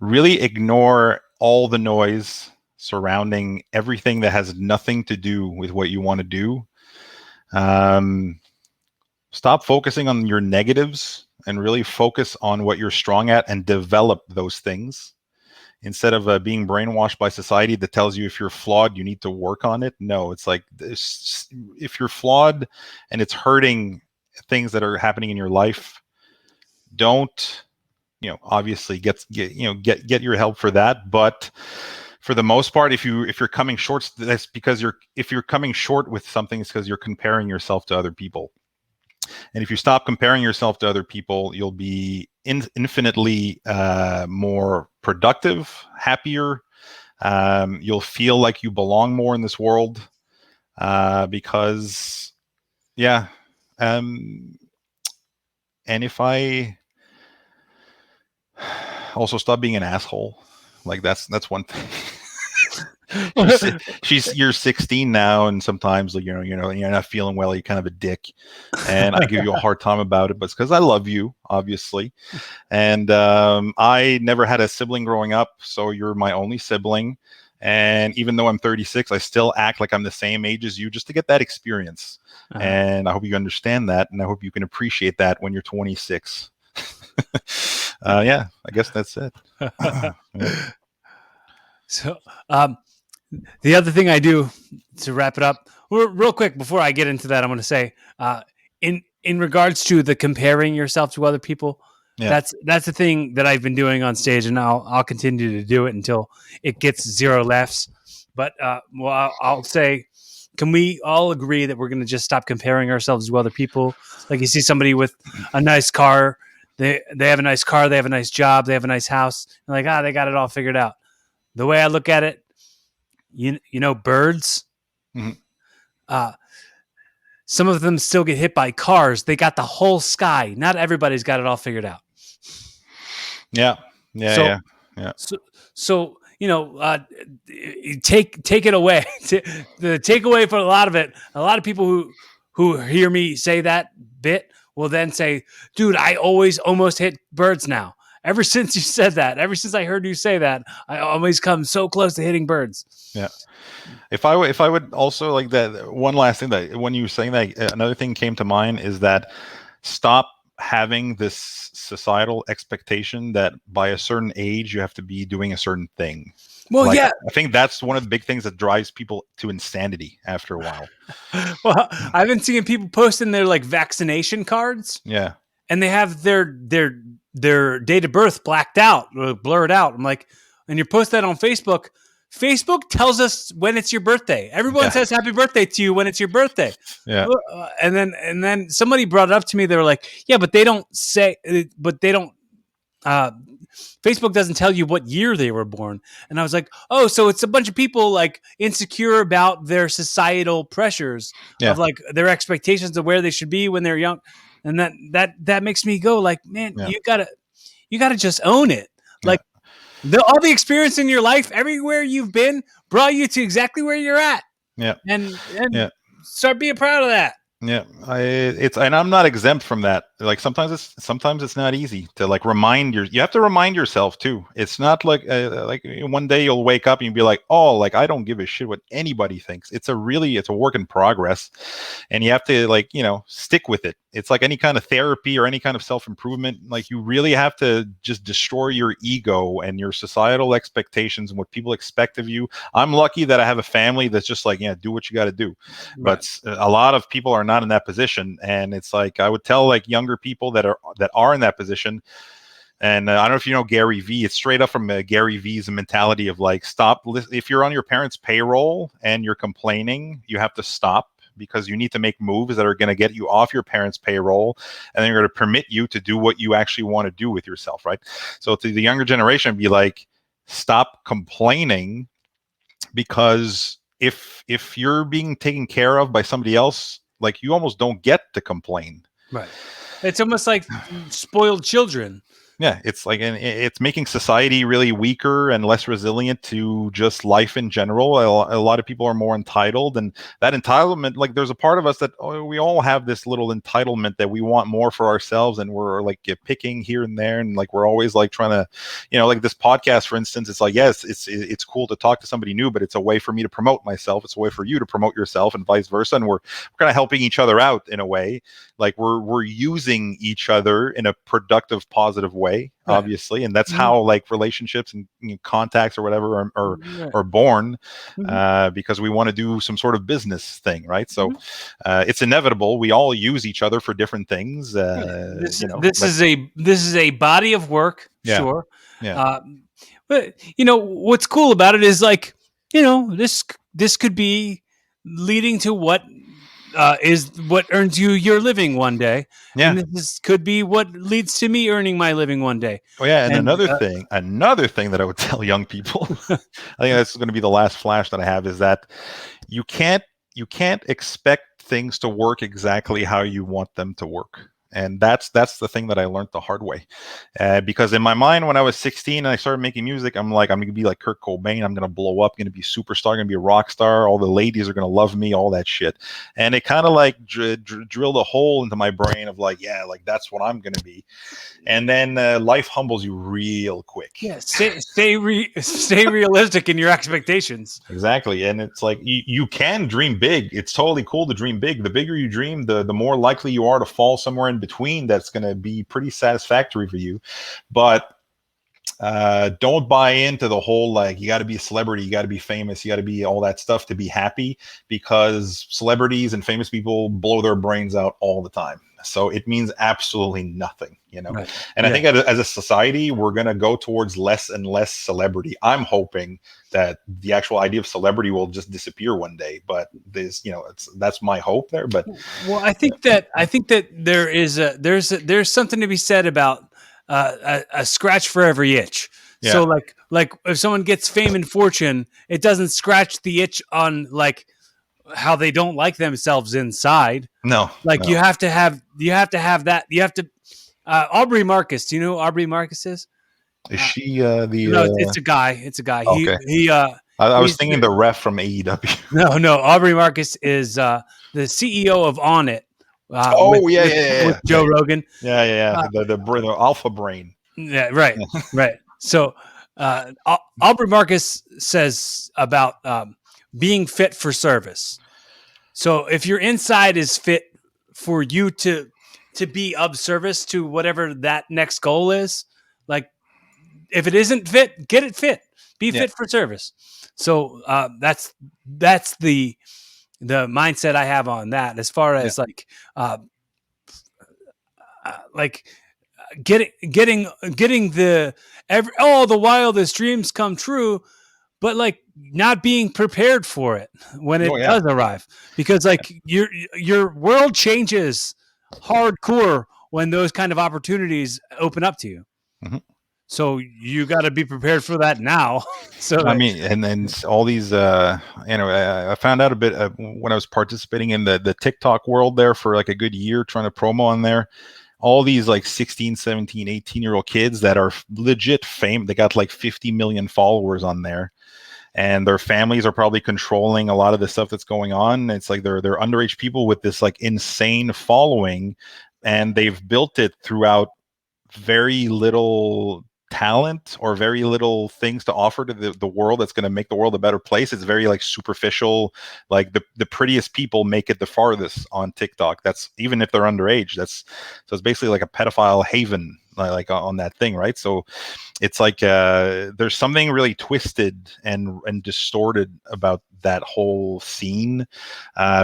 Really ignore all the noise surrounding everything that has nothing to do with what you want to do. Stop focusing on your negatives and really focus on what you're strong at and develop those things, instead of being brainwashed by society that tells you if you're flawed, you need to work on it. No, it's like this, if you're flawed and it's hurting things that are happening in your life, don't, obviously get your help for that. But for the most part, if you're coming short, that's because if you're coming short with something, it's because you're comparing yourself to other people. And if you stop comparing yourself to other people, you'll be infinitely more productive, happier. You'll feel like you belong more in this world because, yeah. And if I also stop being an asshole, like that's one thing. You're 16 now, and sometimes you're not feeling well, you're kind of a dick, and I give you a hard time about it, but it's because I love you, obviously. And I never had a sibling growing up, so you're my only sibling. And even though I'm 36, I still act like I'm the same age as you, just to get that experience. And I hope you understand that, and I hope you can appreciate that when you're 26. Yeah, I guess that's it. Yeah. So the other thing I do to wrap it up, real quick before I get into that, I'm going to say, in regards to the comparing yourself to other people, that's the thing that I've been doing on stage, and I'll continue to do it until it gets 0 laughs. But I'll say, can we all agree that we're going to just stop comparing ourselves to other people? Like, you see somebody with a nice car, they have a nice car, they have a nice job, they have a nice house, and like, they got it all figured out. The way I look at it, birds. Some of them still get hit by cars. They got the whole sky. Not everybody's got it all figured out. Yeah. So take it away. The takeaway for a lot of it. A lot of people who hear me say that bit will then say, "Dude, I always almost hit birds now." Ever since you said that, ever since I heard you say that, I always come so close to hitting birds. Yeah. If I would also like that, one last thing, that when you were saying that, another thing came to mind is that stop having this societal expectation that by a certain age you have to be doing a certain thing. Well, yeah. I think that's one of the big things that drives people to insanity after a while. Well, I've been seeing people posting their vaccination cards. Yeah. And they have their date of birth blacked out or blurred out. I'm like, and you post that on Facebook. Facebook tells us when it's your birthday. Everyone says happy birthday to you when it's your birthday. Yeah. And then somebody brought it up to me. They were like, yeah, but they don't say, Facebook doesn't tell you what year they were born. And I was like, oh, so it's a bunch of people insecure about their societal pressures of their expectations of where they should be when they're young. And that makes me go man, you gotta just own it. All the experience in your life, everywhere you've been, brought you to exactly where you're at. Yeah. And start being proud of that. Yeah, and I'm not exempt from that. Sometimes it's not easy to you have to remind yourself too. It's not like one day you'll wake up and you'll be like, oh, I don't give a shit what anybody thinks. It's a work in progress, and you have to stick with it. It's like any kind of therapy or any kind of self-improvement. You really have to just destroy your ego and your societal expectations and what people expect of you. I'm lucky that I have a family that's just do what you got to do. Right. But a lot of people are not in that position, and it's I would tell younger people that are in that position, And I don't know if you know Gary Vee. It's straight up from Gary Vee's mentality of like, stop. If you're on your parents' payroll and you're complaining, you have to stop, because you need to make moves that are going to get you off your parents' payroll, and then you're going to permit you to do what you actually want to do with yourself, right? So to the younger generation, be like, stop complaining, because if you're being taken care of by somebody else, like, you almost don't get to complain. Right. It's almost like spoiled children. Yeah, it's like, and it's making society really weaker and less resilient to just life in general. A lot of people are more entitled, and that entitlement, like, there's a part of us that we all have this little entitlement that we want more for ourselves, and we're like picking here and there, and like we're always like trying to, like this podcast, for instance. It's like, yes, it's cool to talk to somebody new, but it's a way for me to promote myself. It's a way for you to promote yourself, and vice versa. And we're kind of helping each other out in a way. Like we're using each other in a productive, positive way. Obviously, and that's how like relationships and contacts or whatever are born, because we want to do some sort of business thing, right? So it's inevitable. We all use each other for different things. This is a body of work, sure. But what's cool about it is, like, this could be leading to what is what earns you your living one day. Yeah. And this could be what leads to me earning my living one day. Oh yeah, and another thing that I would tell young people, I think that's going to be the last flash that I have, is that you can't expect things to work exactly how you want them to work. And that's the thing that I learned the hard way, because in my mind, when I was 16 and I started making music, I'm like, I'm gonna be like Kurt Cobain. I'm gonna blow up, gonna be a superstar, gonna be a rock star. All the ladies are gonna love me, all that shit. And it kind of like drilled a hole into my brain of like, yeah, like that's what I'm gonna be. And then life humbles you real quick. Yeah, stay realistic in your expectations. Exactly. And it's like, you can dream big. It's totally cool to dream big. The bigger you dream, the more likely you are to fall somewhere in between that's going to be pretty satisfactory for you. But don't buy into the whole, like, you got to be a celebrity, you got to be famous, you got to be all that stuff to be happy, because celebrities and famous people blow their brains out all the time. So it means absolutely nothing, Right. And I think as a society, we're going to go towards less and less celebrity. I'm hoping that the actual idea of celebrity will just disappear one day. But that's my hope there. But I think that there's something to be said about a scratch for every itch. Yeah. So like if someone gets fame and fortune, it doesn't scratch the itch on like how they don't like themselves inside. No, you have to have that. You have to. Aubrey Marcus. Do you know who Aubrey Marcus is? Is she the? No, it's a guy. It's a guy. Okay. I was thinking the ref from AEW. No. Aubrey Marcus is the CEO of On It. With Joe Rogan. Yeah. The alpha brain. Yeah, right, right. So Aubrey Marcus says about being fit for service. So if your inside is fit for you to be of service to whatever that next goal is, like if it isn't fit, get it fit. Be fit for service. So that's the mindset I have on that, as far as getting the wildest dreams come true, but like not being prepared for it when it does arrive, because like your world changes hardcore when those kind of opportunities open up to you. Mm-hmm. So you got to be prepared for that now. So I mean, and then all these, I found out a bit when I was participating in the TikTok world there for like a good year, trying to promo on there. All these like 16, 17, 18-year-old kids that are legit fame. They got like 50 million followers on there, and their families are probably controlling a lot of the stuff that's going on. It's like they're underage people with this like insane following, and they've built it throughout very little talent or very little things to offer to the world that's going to make the world a better place. It's very like superficial. Like the prettiest people make it the farthest on TikTok. That's even if they're underage. So it's basically like a pedophile haven. like on that thing, right? So it's like there's something really twisted and distorted about that whole scene,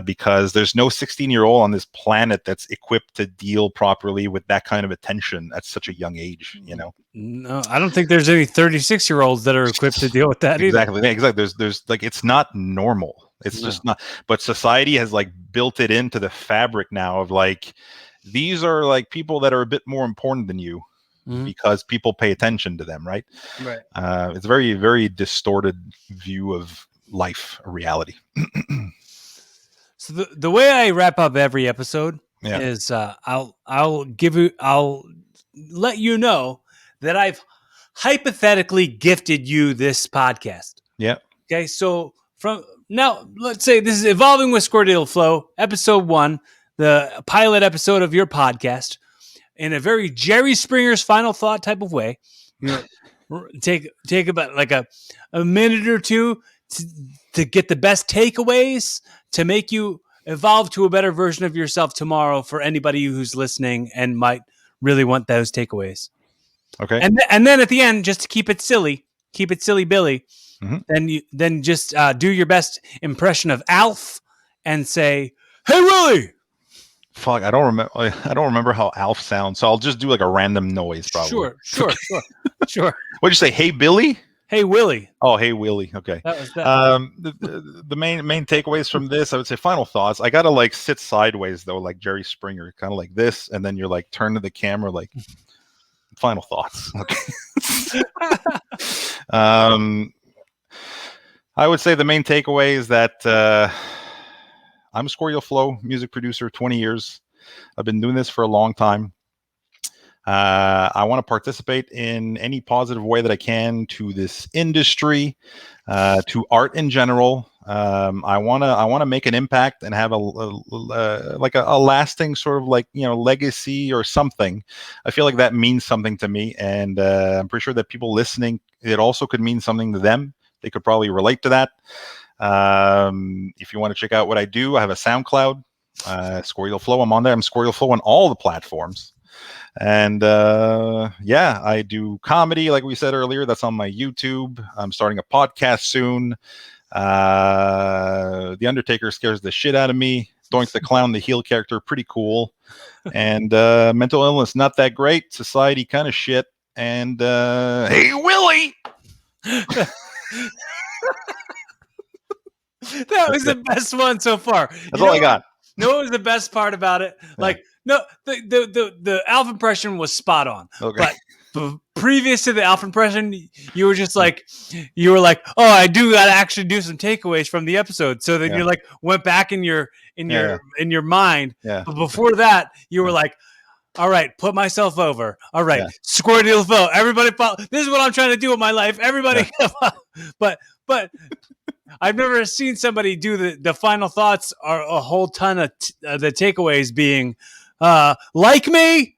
because there's no 16-year-old on this planet that's equipped to deal properly with that kind of attention at such a young age, you know. No, I don't think there's any 36-year-olds that are equipped to deal with that Exactly. either. Exactly. There's like, it's not normal. It's just not. But society has like built it into the fabric now of like, these are like people that are a bit more important than you, because people pay attention to them, right? Right. It's a very, very distorted view of life, reality. So the way I wrap up every episode is I'll let you know that I've hypothetically gifted you this podcast. Yeah. Okay. So from now, let's say this is Evolving with Squirty Leflow, episode 1, the pilot episode of your podcast, in a very Jerry Springer's final thought type of way. You know, take about like a minute or two to get the best takeaways to make you evolve to a better version of yourself tomorrow for anybody who's listening and might really want those takeaways. Okay. And then at the end, just to keep it silly Billy, then just do your best impression of Alf and say, "Hey Willie." Fuck, I don't remember how Alf sounds, so I'll just do like a random noise, probably. Sure. What'd you say? Hey Billy? Hey Willie. Oh, hey Willie. Okay. That was that. The main takeaways from this, I would say, final thoughts. I gotta like sit sideways though, like Jerry Springer, kind of like this, and then you're like turn to the camera, like final thoughts. Okay. I would say the main takeaway is that I'm Squirty Leflow, music producer, 20 years. I've been doing this for a long time. I want to participate in any positive way that I can to this industry, to art in general. I want to make an impact and have a lasting sort of like, legacy or something. I feel like that means something to me, and I'm pretty sure that people listening, it also could mean something to them. They could probably relate to that. If you want to check out what I do, I have a SoundCloud, Squirty Leflow. I'm on there. I'm Squirty Leflow on all the platforms. And I do comedy, like we said earlier. That's on my YouTube. I'm starting a podcast soon. The Undertaker scares the shit out of me. Doink the Clown, the heel character, pretty cool. And mental illness, not that great. Society, kind of shit. And hey, Willie! That was the best one so far. That's all I got. No, what was the best part about it? Like, no, the Alf impression was spot on. Okay. But previous to the Alf impression, you were just like, oh, I do got to actually do some takeaways from the episode. So then you like went back in your mind. Yeah. But before that, you were like, all right, put myself over. All right, Squirty Leflow. Everybody follow. This is what I'm trying to do with my life. Everybody, but I've never seen somebody do the final thoughts or a whole ton of the takeaways being like me,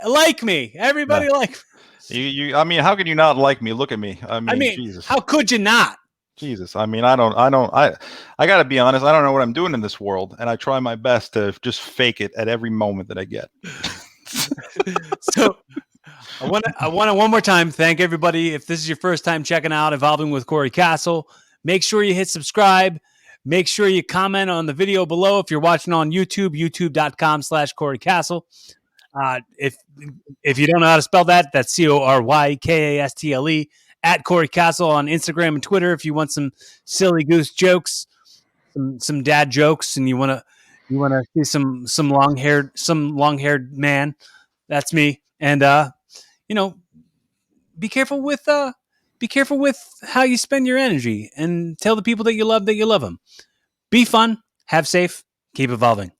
like me. Everybody like me. You. I mean, how could you not like me? Look at me. I mean, Jesus. How could you not? Jesus. I mean, I got to be honest. I don't know what I'm doing in this world, and I try my best to just fake it at every moment that I get. So I want to one more time thank everybody. If this is your first time checking out Evolving with Corey Castle, make sure you hit subscribe. Make sure you comment on the video below. If you're watching on YouTube, youtube.com/Corey Castle. If you don't know how to spell that, that's CORYKASTLE at Corey Castle on Instagram and Twitter. If you want some silly goose jokes, some dad jokes, and you want to see some long haired man, that's me. And be careful with how you spend your energy, and tell the people that you love them. Be fun, have safe, keep evolving.